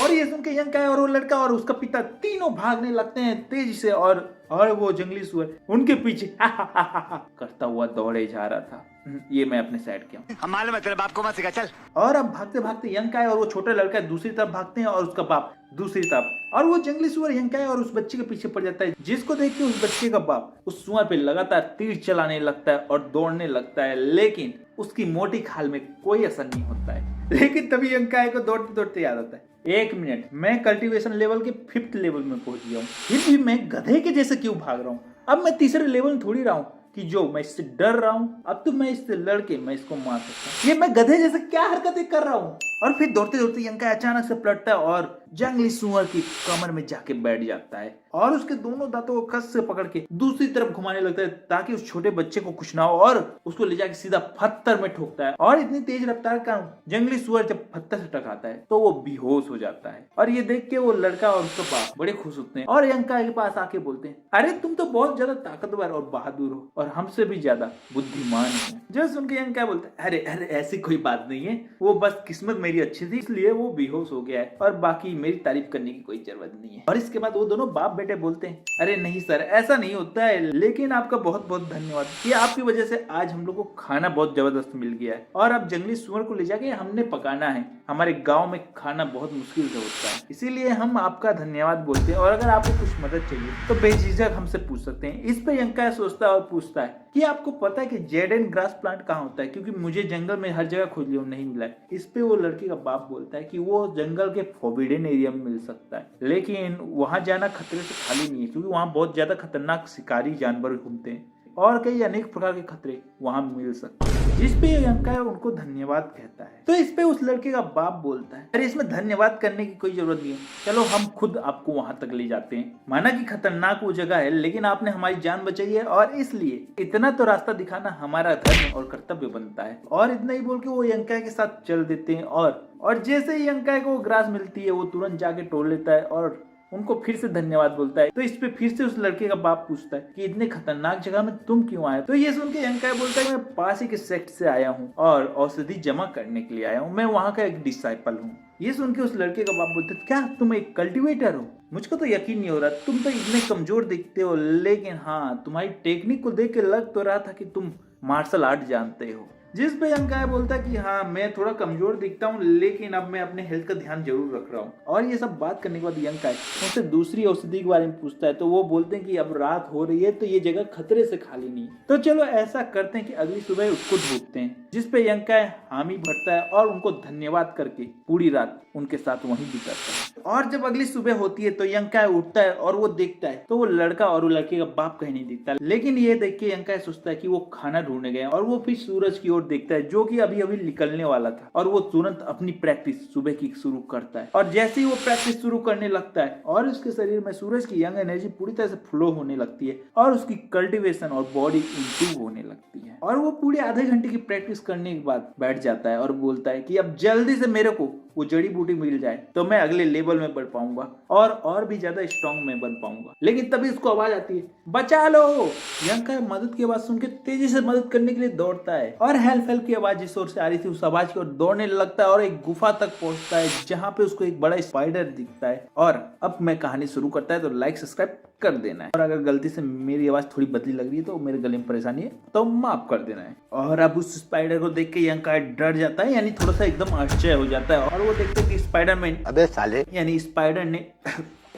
और ये सुन के यंकाई और वो लड़का और उसका पिता तीनों भागने लगते हैं तेजी से, और वो जंगली सुअर उनके पीछे करता हुआ दौड़े जा रहा था। ये मैं अपने साइड किया हूँ, हम मालूम है तेरे बाप को मत सिखा चल। और अब भागते भागते यंकाई और वो छोटा लड़का दूसरी तरफ भागते हैं और उसका बाप दूसरी तरफ, और वो जंगली सुअर यंकाई और उस बच्चे के पीछे पड़ जाता है, जिसको देख के उस बच्चे का बाप उस सुअर पे लगातार तीर चलाने लगता है और दौड़ने लगता है, लेकिन उसकी मोटी खाल में कोई असर नहीं होता है। लेकिन तभी यंकाई को दौड़ते दौड़ते याद आता है 1 मिनट, मैं कल्टीवेशन लेवल के 5th लेवल में पहुंच गया हूँ, फिर भी मैं गधे के जैसे क्यों भाग रहा हूँ। अब मैं तीसरे लेवल में थोड़ी रहा हूँ कि जो मैं इससे डर रहा हूँ, अब तो मैं इससे लड़के मैं इसको मार सकता हूँ। ये मैं गधे जैसे क्या हरकतें कर रहा हूँ। और फिर दौड़ते दौड़ते यंकाई अचानक से पलटता है और जंगली सुअर की कमर में जाके बैठ जाता है और उसके दोनों दांतों को कस से पकड़ के दूसरी तरफ घुमाने लगता है ताकि उस छोटे बच्चे को कुछ ना हो, और उसको ले जाके सीधा पत्थर में ठोकता है। और इतनी तेज रफ्तार का जंगली सुअर जब पत्थर से टकराता है तो वो बेहोश हो जाता है। और ये देख के वो लड़का और उसका बाप बड़े खुश होते हैं और यंकाई के पास आके बोलते हैं अरे तुम तो बहुत ज्यादा ताकतवर और बहादुर हो और हमसे भी ज्यादा बुद्धिमान हो। जो सुन के यंकाई बोलते हैं अरे अरे ऐसी कोई बात नहीं है, वो बस किस्मत मेरी अच्छी थी इसलिए वो बेहोश हो गया है, और बाकी मेरी तारीफ करने की कोई जरूरत नहीं है। और इसके बाद वो दोनों बाप बेटे बोलते हैं अरे नहीं सर ऐसा नहीं होता है, लेकिन आपका बहुत बहुत धन्यवाद कि आपकी वजह से आज हम लोग को खाना बहुत जबरदस्त मिल गया है, और अब जंगली सुअर को ले जाके हमने पकाना है। हमारे गांव में खाना बहुत मुश्किल से होता है, इसीलिए हम आपका धन्यवाद बोलते हैं, और अगर आपको कुछ मदद चाहिए तो बेझिझक हमसे पूछ सकते हैं। इस पे यंकाई सोचता है और पूछता है कि आपको पता है कि जेडन ग्रास प्लांट कहाँ होता है, क्योंकि मुझे जंगल में हर जगह खोज लिया नहीं मिला है। इस पे वो लड़की का बाप बोलता है कि वो जंगल के फॉरबिडन एरिया में मिल सकता है, लेकिन वहां जाना खतरे से खाली नहीं है, क्योंकि वहां बहुत ज्यादा खतरनाक शिकारी जानवर घूमते हैं। और कई अनेक प्रकार के खतरे वहाँ मिल सकते हैं। जिस पे यंकाय उनको धन्यवाद कहता है तो इस पे उस लड़के का बाप बोलता है, अरे इसमें धन्यवाद करने की कोई जरूरत नहीं है, चलो हम खुद आपको वहां तक ले जाते हैं। माना कि खतरनाक वो जगह है, लेकिन आपने हमारी जान बचाई है और इसलिए इतना तो रास्ता दिखाना हमारा धर्म और कर्तव्य बनता है। और इतना ही बोल के वो यंकाय के साथ चल देते हैं और जैसे ही यंकाय को ग्रास मिलती है वो तुरंत जाके तोड़ लेता है और उनको फिर से धन्यवाद बोलता है। तो इस पे फिर से उस लड़के का बाप पूछता है कि इतने खतरनाक जगह में तुम क्यों आए? तो ये सुन के यंकाय बोलता है मैं पास ही के सेक्ट से आया हूँ और औषधि जमा करने के लिए आया हूँ, मैं वहाँ का एक डिसाइपल हूँ। ये सुन के उस लड़के का बाप बोलता है क्या तुम एक कल्टीवेटर हो? मुझको तो यकीन नहीं हो रहा, तुम तो इतने कमजोर दिखते हो, लेकिन हाँ तुम्हारी टेक्निक को देख के लग तो रहा था कि तुम मार्शल आर्ट जानते हो। जिस पे यंकाय बोलता है कि हाँ मैं थोड़ा कमजोर दिखता हूँ, लेकिन अब मैं अपने हेल्थ का ध्यान जरूर रख रहा हूँ। और ये सब बात करने के बाद यंकाय उनसे दूसरी औषधि के बारे में पूछता है तो वो बोलते हैं कि अब रात हो रही है तो ये जगह खतरे से खाली नहीं, तो चलो ऐसा करते हैं कि अगली सुबह उसको ढूंढते हैं। जिस पे यंकाय हामी भरता है और उनको धन्यवाद करके पूरी रात उनके साथ वहीं बिताता है। और जब अगली सुबह होती है तो यंकाय उठता है और वो देखता है तो वो लड़का और वो लड़के का बाप कहीं नहीं दिखता, लेकिन ये देख के यंकाय सोचता है कि वो खाना ढूंढने गए और वो फिर सूरज की ओर देखता है जो कि अभी अभी निकलने वाला था और वो तुरंत अपनी प्रैक्टिस सुबह की शुरू करता है। और जैसे ही वो प्रैक्टिस शुरू करने लगता है और उसके शरीर में सूरज की यंग एनर्जी पूरी तरह से फ्लो होने लगती है और उसकी कल्टीवेशन और बॉडी इंप्रूव होने लगती है। और वो पूरे आधे घंटे की प्रैक्टिस करने के बाद बैठ जाता है और बोलता है कि अब जल्दी से मेरे को वो जड़ी बूटी मिल जाए तो मैं अगले लेवल में बढ़ पाऊंगा और भी ज्यादा स्ट्रांग में बन पाऊंगा। लेकिन तभी उसको आवाज आती है बचा लो। यंकाय मदद की आवाज सुन के तेजी से मदद करने के लिए दौड़ता है और हेल्प की आवाज जिस ओर से आ रही थी उस आवाज की ओर दौड़ने लगता है और एक गुफा तक पहुंचता है जहाँ पे उसको एक बड़ा स्पाइडर दिखता है। और अब मैं कहानी शुरू करता है तो लाइक सब्सक्राइब कर देना है और अगर गलती से मेरी आवाज थोड़ी बदली लग रही है तो मेरे गले में परेशानी है तो माफ कर देना है। और अब उस स्पाइडर को देख के यंकाय डर जाता है, यानी थोड़ा सा एकदम आश्चर्य हो जाता है और वो देखते हैं कि स्पाइडरमैन अबे साले यानी स्पाइडर ने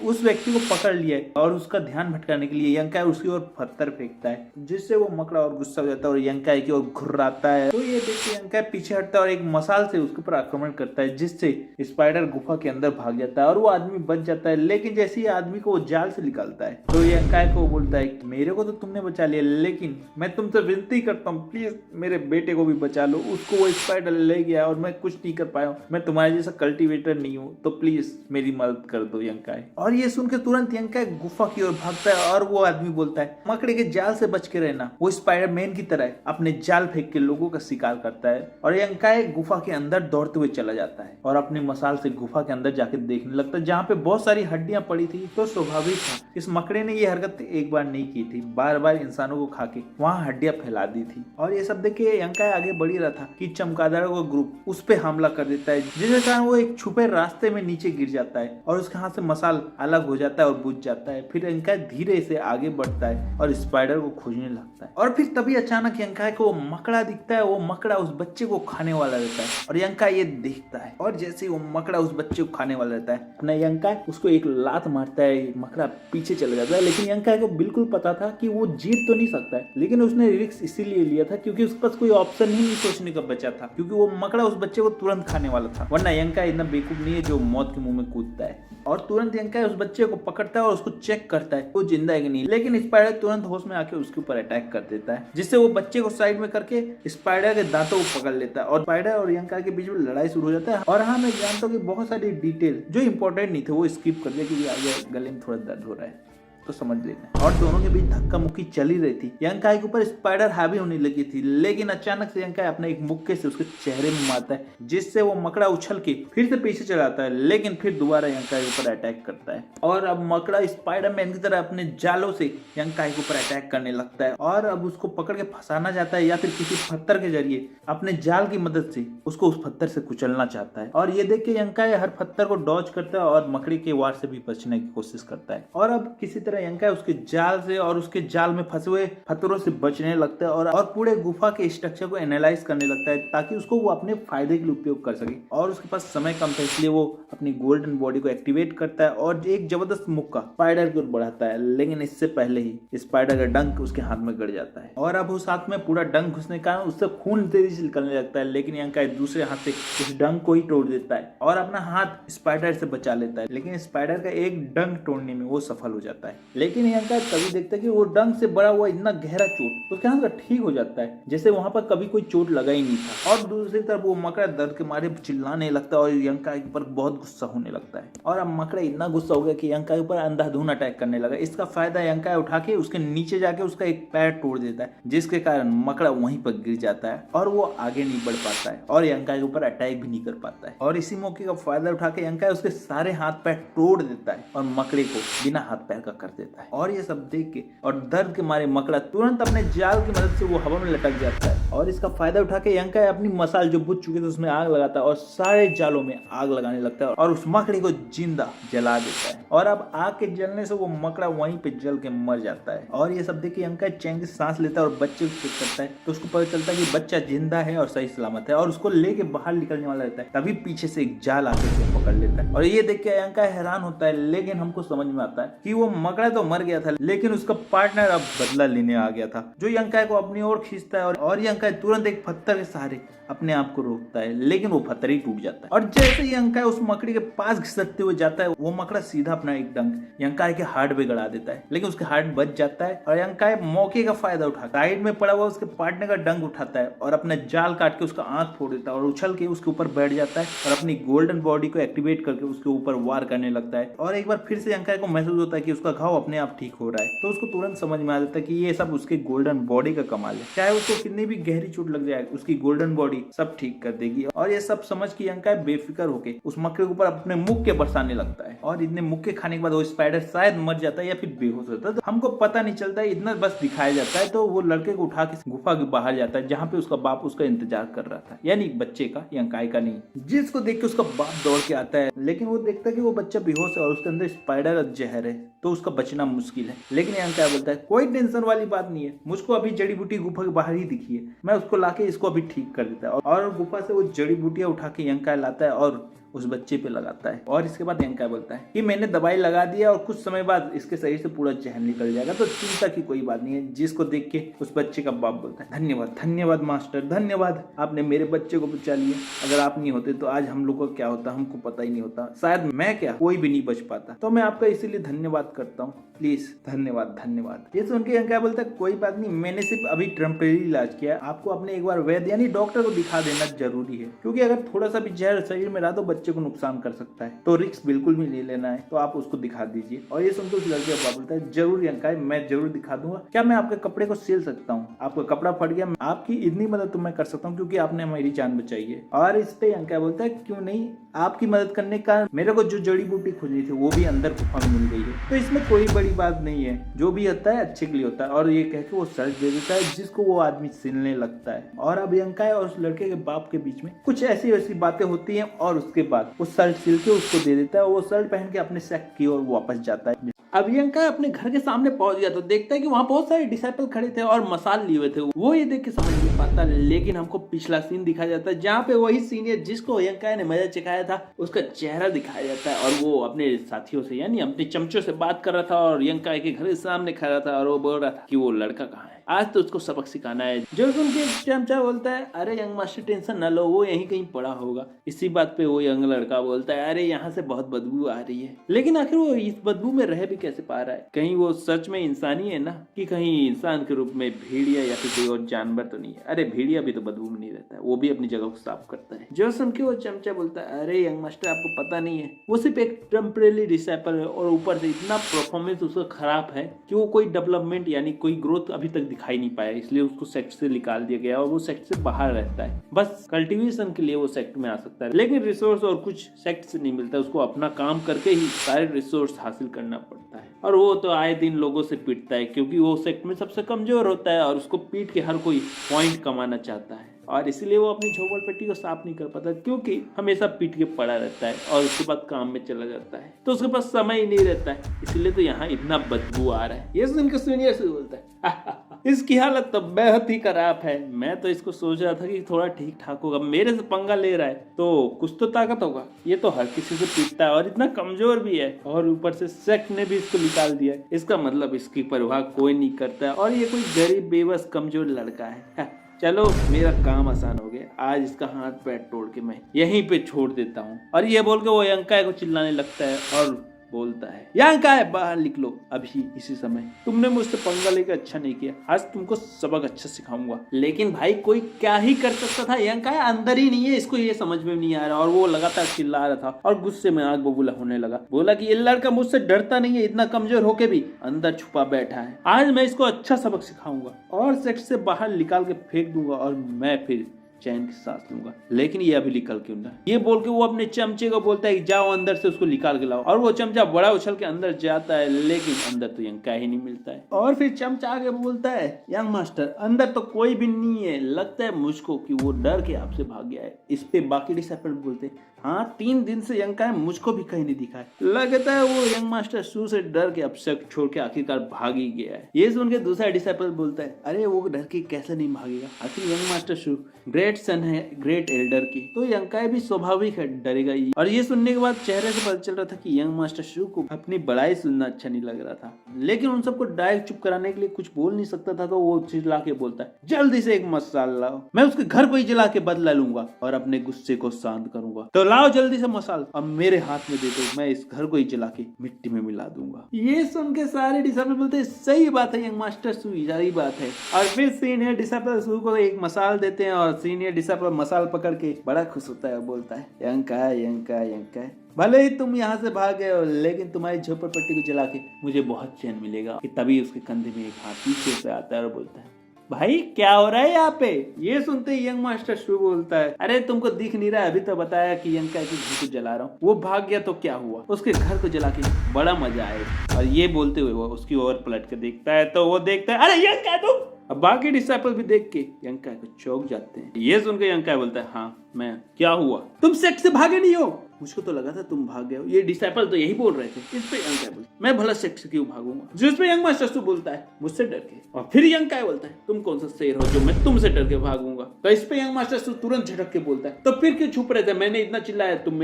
उस व्यक्ति को पकड़ लिया है और उसका ध्यान भटकाने के लिए यंकाय उसकी ओर पत्थर फेंकता है जिससे वो मकड़ा और गुस्सा हो जाता है और यंकाय की ओर घुर्राता है। तो ये देख के यंकाय पीछे हटता है और एक मसाल से उसके ऊपर आक्रमण करता है जिससे स्पाइडर गुफा के अंदर भाग जाता है और वो आदमी बच जाता है। लेकिन जैसे ही आदमी को वो जाल से निकालता है तो यंकाय को बोलता है मेरे को तो तुमने बचा लिया, लेकिन मैं तुमसे विनती करता हूँ प्लीज मेरे बेटे को भी बचा लो। उसको वो स्पाइडर ले गया और मैं कुछ नहीं कर पाया, मैं तुम्हारे जैसा कल्टीवेटर नहीं हूँ, तो प्लीज मेरी मदद कर दो यंकाय। और ये सुन के तुरंत यंकाय गुफा की ओर भागता है और वो आदमी बोलता है मकड़े के जाल से बच के रहना। वो स्पाइडरमैन की तरह अपने जाल फेंक के लोगों का शिकार करता है और यंकाय गुफा के अंदर दौड़ते हुए चला जाता है और अपनी मसाल से गुफा के अंदर जाके देखने लगता है जहाँ पे बहुत सारी हड्डियां पड़ी थी। तो स्वाभाविक था इस मकड़े ने ये हरकत एक बार नहीं की थी, बार बार इंसानों को खा के वहाँ हड्डियां फैला दी थी। और ये सब देख के यंकाय आगे बढ़ ही रहा था कि चमगादड़ों का ग्रुप उस पे हमला कर देता है जिसके कारण वो एक छुपे रास्ते में नीचे गिर जाता है और उसके हाथ से मसाल अलग हो जाता है और बुझ जाता है। फिर यंकाय धीरे से आगे बढ़ता है और स्पाइडर को खोजने लगता है और फिर तभी अचानक यंकाय को मकड़ा दिखता है। वो मकड़ा उस बच्चे को खाने वाला रहता है और यंकाय ये देखता है और जैसे वो मकड़ा उस बच्चे को खाने वाला रहता है अपना यंकाय उसको एक लात मारता है, मकड़ा पीछे चला जाता है। लेकिन यंकाय को बिल्कुल पता था कि वो जीत तो नहीं सकता है, लेकिन उसने रिस्क इसीलिए लिया था क्योंकि उसके पास कोई ऑप्शन ही नहीं सोचने का बचा था, क्योंकि वो मकड़ा उस बच्चे को तुरंत खाने वाला था। वरना यंकाय इतना बेवकूफ नहीं है जो मौत के मुंह में कूदता है। और तुरंत यंकाय उस बच्चे को पकड़ता है और उसको चेक करता है वो जिंदा है कि नहीं। लेकिन स्पाइडर तुरंत होश में आके उसके ऊपर अटैक कर देता है जिससे वो बच्चे को साइड में करके स्पाइडर के दांतों को पकड़ लेता है और स्पाइडर और यंकाय के बीच में लड़ाई शुरू हो जाता है। और हाँ मैं जानता हूँ कि बहुत सारी डिटेल जो इंपॉर्टेंट नहीं थे वो स्किप कर दिया क्योंकि आगे गले में थोड़ा दर्द हो रहा है तो समझ लेना। और दोनों के बीच धक्का मुक्की चली रही थी। यंकाय के ऊपर स्पाइडर हावी होने लगी थी, लेकिन अचानक से यंकाय अपने एक मुक्के से उसके चेहरे में मारता है जिससे वो मकड़ा उछल के फिर से पीछे चला आता है, लेकिन फिर दोबारा यंकाय के ऊपर अटैक करता है और अब मकड़ा स्पाइडरमैन की तरह अपने जालों से यंकाय के ऊपर अटैक करने लगता है और अब उसको पकड़ के फंसाना चाहता है या फिर किसी पत्थर के जरिए अपने जाल की मदद से उसको उस पत्थर से कुचलना चाहता है। और ये देख के यंकाय हर पत्थर को डॉज करता है और मकड़ी के वार से भी बचने की कोशिश करता है। और अब किसी तरह यंकाय उसके जाल से और उसके जाल में फंसे हुए पत्थरों से बचने लगता है और पूरे गुफा के स्ट्रक्चर को एनालाइज करने लगता है ताकि उसको वो अपने फायदे के लिए उपयोग कर सके। और उसके पास समय कम था इसलिए वो अपनी गोल्डन बॉडी को एक्टिवेट करता है और एक जबरदस्त मुक्का स्पाइडर की ओर बढ़ाता है, लेकिन इससे पहले ही स्पाइडर का डंक उसके हाथ में गड़ जाता है और अब उस हाथ में पूरा डंक घुसने के कारण उससे खून तेजी से निकलने लगता है। लेकिन यंकाय दूसरे हाथ से उस डंक को ही तोड़ देता है और अपना हाथ स्पाइडर से बचा लेता है, लेकिन स्पाइडर का एक डंक तोड़ने में वो सफल हो जाता है लेकिन यंका तभी देखता है कि वो डंक से बड़ा हुआ इतना गहरा चोट तो क्या होगा, ठीक हो जाता है जैसे वहां पर कभी कोई चोट लगा ही नहीं था। और दूसरी तरफ वो मकड़ा दर्द के मारे चिल्लाने लगता है और यंका के ऊपर बहुत गुस्सा होने लगता है। और अब मकड़ा इतना गुस्सा हो गया कि यंका के ऊपर अंधाधुन अटैक करने लगा। इसका फायदा यंका उठा के उसके नीचे जाके उसका एक पैर तोड़ देता है, जिसके कारण मकड़ा वहीं पर गिर जाता है और वो आगे नहीं बढ़ पाता है और यंका के ऊपर अटैक भी नहीं कर पाता है। और इसी मौके का फायदा उठा के यंका उसके सारे हाथ पैर तोड़ देता है और मकड़े को बिना हाथ पैर का कर देता है। और ये सब देख के और दर्द के मारे मकड़ा तुरंत अपने जाल की मदद से वो हवा में लटक जाता है और इसका फायदा उठा के यंका अपनी मसाल जो बुझ चुके थे उसमें आग लगाता है और सारे जालों में आग लगाने लगता है और उस मकड़े को जिंदा जला देता है। और अब आग के जलने से वो मकड़ा वहीं पे जल के मर जाता है। और ये सब देख के यंका चैन से सांस लेता है और बच्चे को चेक करता है तो उसको पता चलता है कि बच्चा जिंदा है और सही सलामत है और उसको लेके बाहर निकलने वाला रहता है। तभी पीछे से एक जाल आके उसे पकड़ लेता है और ये देख के यंका हैरान होता है। लेकिन हमको समझ में आता है कि वो मकड़ा तो मर गया था लेकिन उसका पार्टनर अब बदला लेने आ गया था, जो यंका को अपनी ओर खींचता है और यंका तुरंत एक पत्थर के सहारे अपने आप को रोकता है, लेकिन वो पत्थर ही टूट जाता है। और जैसे ही यंका उस मकड़ी के पास घिसकते हुए जाता है वो मकड़ा सीधा अपना एक डंक यंका के हार्ट पे गड़ा देता है, लेकिन उसके हार्ट बच जाता है और यंका मौके का फायदा उठा साइड में पड़ा हुआ उसके पार्टनर का डंक उठाता है और अपना जाल काट के उसका आंख फोड़ देता है और उछल के उसके ऊपर बैठ जाता है और अपनी गोल्डन बॉडी को एक्टिवेट करके उसके ऊपर वार करने लगता है। और एक बार फिर से यंका को महसूस होता है कि उसका घाव अपने आप ठीक हो रहा है तो उसको तुरंत समझ में आ जाता है कि ये सब उसके गोल्डन बॉडी का कमाल है, चाहे उसको कितनी भी गहरी चोट लग जाए उसकी गोल्डन बॉडी सब ठीक कर देगी। और ये सब समझ के यंका बेफिक्र होके उस मकड़े के ऊपर अपने मुक्के बरसाने लगता है और इतने मुक्के खाने के बाद वो स्पाइडर शायद मर जाता है या फिर बेहोश होता है, तो हमको पता नहीं चलता है, इतना बस दिखाया जाता है। तो वो लड़के को उठा के गुफा के बाहर जाता है जहाँ पे उसका बाप उसका इंतजार कर रहा था, यानी बच्चे का, यंकाई का नहीं, जिसको देख के उसका बाप दौड़ के आता है। लेकिन वो देखता है कि वो बच्चा बेहोश है और उसके अंदर स्पाइडर और जहर है तो उसका बचना मुश्किल है। लेकिन यंका बोलता है कोई टेंशन वाली बात नहीं है, मुझको अभी जड़ी बूटी गुफा के बाहर ही दिखी है, मैं उसको लाके इसको अभी ठीक कर देता है। और गुफा से वो जड़ी बूटियां उठा के यंका लाता है और उस बच्चे पे लगाता है। और इसके बाद यंका बोलता है कि मैंने दवाई लगा दिया और कुछ समय बाद इसके शरीर से पूरा जहर निकल जाएगा, तो चिंता की कोई बात नहीं है। जिसको देख के उस बच्चे का बाप बोलता है धन्यवाद धन्यवाद मास्टर, धन्यवाद, आपने मेरे बच्चे को बचा लिया, अगर आप नहीं होते तो आज हम लोग को क्या होता हमको पता ही नहीं होता, शायद मैं क्या कोई भी नहीं बच पाता, तो मैं आपका इसीलिए धन्यवाद करता हूँ, प्लीज धन्यवाद धन्यवाद। ये सुन के यंका बोलता है कोई बात नहीं, मैंने सिर्फ अभी टेम्परेरी इलाज किया, आपको अपने एक बार वैद्य यानी डॉक्टर को दिखा देना जरूरी है, क्योंकि अगर थोड़ा सा भी जहर शरीर में रहा तो बच्चे को नुकसान कर सकता है, तो रिस्क बिल्कुल भी नहीं लेना है, तो आप उसको दिखा दीजिए। और ये सुनकर उस लड़के का बाप बोलता है जरूर यंका, मैं जरूर दिखा दूंगा, क्या मैं आपके कपड़े को सिल सकता हूँ, आपका कपड़ा फट गया, आपकी इतनी मदद तो मैं कर सकता हूँ क्योंकि आपने हमारी जान बचाई है। और इस पे यंका बोलता है क्यों नहीं, आपकी मदद करने का मेरे को जो जड़ी बूटी खोजनी थी वो भी अंदर गुफा में मिल गई है, तो इसमें कोई बड़ी बात नहीं है, जो भी होता है अच्छे के लिए होता है। और ये कह के वो शर्ट दे देता है जिसको वो आदमी सिलने लगता है। और अब यंका और उस लड़के के बाप के बीच में कुछ ऐसी वैसी बातें होती हैं और उसके बाद वो शर्ट सिल के उसको दे देता है और वो शर्ट पहन के अपने सेक्ट की ओर वापस जाता है। अब यंका अपने घर के सामने पहुंच गया तो देखता है कि वहां बहुत सारे डिसाइपल खड़े थे और मसाल लिए हुए थे, वो ये देख के समझ नहीं पाता। लेकिन हमको पिछला सीन दिखाया जाता है जहाँ पे वही सीनियर जिसको यंका ने मजा चखाया था उसका चेहरा दिखाया जाता है और वो अपने साथियों से यानी अपने चमचों से बात कर रहा था और यंका के घर के सामने खड़ा था और वो बोल रहा था कि वो लड़का कहाँ है, आज तो उसको सबक सिखाना है। जो सुन के चमचा बोलता है अरे यंग मास्टर टेंशन न लो, वो यहीं कहीं पड़ा होगा। इसी बात पे वो यंग लड़का बोलता है अरे यहाँ से बहुत बदबू आ रही है, लेकिन आखिर वो इस बदबू में रह भी कैसे पा रहा है, कहीं वो सच में इंसानी है ना, कि कहीं इंसान के रूप में भेड़िया या फिर कोई और जानवर तो नहीं है। अरे भेड़िया भी तो बदबू में नहीं रहता है, वो भी अपनी जगह को साफ करता है। जो सुन के वो चमचा बोलता है अरे यंग मास्टर आपको पता नहीं है, वो सिर्फ एक टेम्परेरी डिसाइपल है और ऊपर से इतना परफॉर्मेंस उसका खराब है कि वो कोई डेवलपमेंट यानी कोई ग्रोथ अभी तक दिखाई नहीं पाया, इसलिए उसको सेक्ट से निकाल दिया गया और वो सेक्ट से बाहर रहता है। बस कल्टीवेशन के लिए वो सेक्ट में आ सकता है, लेकिन रिसोर्स और कुछ सेक्ट से नहीं मिलता, उसको अपना काम करके ही सारे रिसोर्स हासिल करना पड़ता है। और वो तो आए दिन लोगों से पीटता है क्योंकि वो सेक्ट में सबसे कमजोर होता है और उसको पीट के हर कोई पॉइंट कमाना चाहता है और इसीलिए वो अपनी झोपड़पट्टी को साफ नहीं कर पाता क्योंकि हमेशा पीट के पड़ा रहता है और उसके बाद काम में चला जाता है, तो उसके पास समय ही नहीं रहता है, इसलिए तो यहाँ इतना बदबू आ रहा है। ये सुन के सीनियर से बोलता है इसकी हालत तो बेहद ही खराब है, मैं तो इसको सोच रहा था कि थोड़ा ठीक ठाक होगा, मेरे से पंगा ले रहा है तो कुछ तो ताकत होगा, ये तो हर किसी से पीटता है और इतना कमजोर भी है और ऊपर से सेक्ट ने भी इसको निकाल दिया है, इसका मतलब इसकी परवाह कोई नहीं करता है और ये कोई गरीब बेबस कमजोर लड़का है। चलो मेरा काम आसान हो गया, आज इसका हाथ पैर तोड़ के मैं यहीं पे छोड़ देता हूँ। और ये बोल के वो यंका को चिल्लाने लगता है और बोलता है यहाँ का है, बाहर निकलो अभी इसी समय। तुमने मुझसे पंगा लेकर अच्छा नहीं किया, आज तुमको सबक अच्छा सिखाऊंगा। लेकिन भाई कोई क्या ही कर सकता था, यहाँ का है अंदर ही नहीं है, इसको ये समझ में नहीं आ रहा और वो लगातार चिल्ला रहा था और गुस्से में आग बबूला होने लगा। बोला कि ये लड़का मुझसे डरता नहीं है, इतना कमजोर होके भी अंदर छुपा बैठा है, आज मैं इसको अच्छा सबक सिखाऊंगा और सेक्ट से बाहर निकाल के फेंक दूंगा और मैं फिर चैन की सांस लूंगा। लेकिन ये अभी निकल क्यों ना, ये बोल के वो अपने चमचे को बोलता है जाओ अंदर से उसको निकाल के लाओ और वो चमचा बड़ा उछल के अंदर जाता है, लेकिन अंदर तो यंग का ही नहीं मिलता है। और फिर चमचा आगे बोलता है यंग मास्टर अंदर तो कोई भी नहीं है, लगता है मुझको कि वो डर के आपसे भाग गया है। इस पे बाकी डिसाइपल बोलते हाँ 3 दिन से यंग का है, मुझको भी कहीं नहीं दिखा है, लगता है वो यंग मास्टर शू से डर के अब से छोड़ के आखिरकार भाग ही गया है। ये सुन के दूसरा डिसाइपल बोलता है अरे वो डर के कैसे नहीं भागेगा, आखिर यंग मास्टर शू ग्रेट सन है ग्रेट एल्डर की, तो यंग का भी स्वाभाविक है डरेगा ही। और ये सुनने के बाद चेहरे से पता चल रहा था कि यंग मास्टर शू को अपनी बड़ाई सुनना अच्छा नहीं लग रहा था, लेकिन उन सबको डायरेक्ट चुप कराने के लिए कुछ बोल नहीं सकता था, तो वो चिल्ला के बोलता है जल्दी से एक मसाल लाओ, मैं उसके घर को ही जला के बदला लूंगा और अपने गुस्से को शांत करूंगा। तो लाओ जल्दी से मसाल, अब मेरे हाथ में दे दो, मैं इस घर को ही जला के मिट्टी में मिला दूंगा। ये सुन के सारे डिसाइपल बोलते हैं सही बात है यंग मास्टर शू, सही बात है। और फिर सीनियर डिसाइपल शू को एक मसाल देते हैं और सीनियर डिसाइपल मसाल पकड़ के बड़ा खुश होता है, बोलता है यंग का है, यंग का है, यंग का है, भले ही तुम यहाँ से भाग गए हो लेकिन तुम्हारी झोपड़पट्टी को जला के मुझे बहुत चैन मिलेगा। तभी उसके कंधे में एक हाथ पीछे से आता है और बोलता है भाई क्या हो रहा है यहाँ पे। ये सुनते ही यंग मास्टर शू बोलता है अरे तुमको दिख नहीं रहा है, अभी तो बताया कि यंग का घर को जला रहा हूँ, वो भाग गया तो क्या हुआ, उसके घर को जला के बड़ा मजा आएगा। और ये बोलते हुए वो उसकी ओर पलट के देखता है तो वो देखता है अरे यंग का तुम। अब बाकी डिसाइपल भी देख के यंग का को चौंक जाते हैं। ये सुनकर यंग का बोलता है हाँ मैं, क्या हुआ, तुम सेक्ट से भागे नहीं हो, मुझको तो लगा था तुम भाग गए हो। ये डिसाइपल तो यही बोल रहे थे। इस पे यंग काय बोलता मैं भला सेक्ट से क्यों भागूंगा, जिस पे यंग मास्टर बोलता है मुझसे डर के। और फिर यंग काय बोलता है तुम कौन सा शेर हो जो मैं तुमसे डर के भागूंगा। तो इस पे यंग मास्टर तुरंत झटक के बोलता है तो फिर क्यों छुप रहे थे, मैंने इतना चिल्लाया तुम मेरे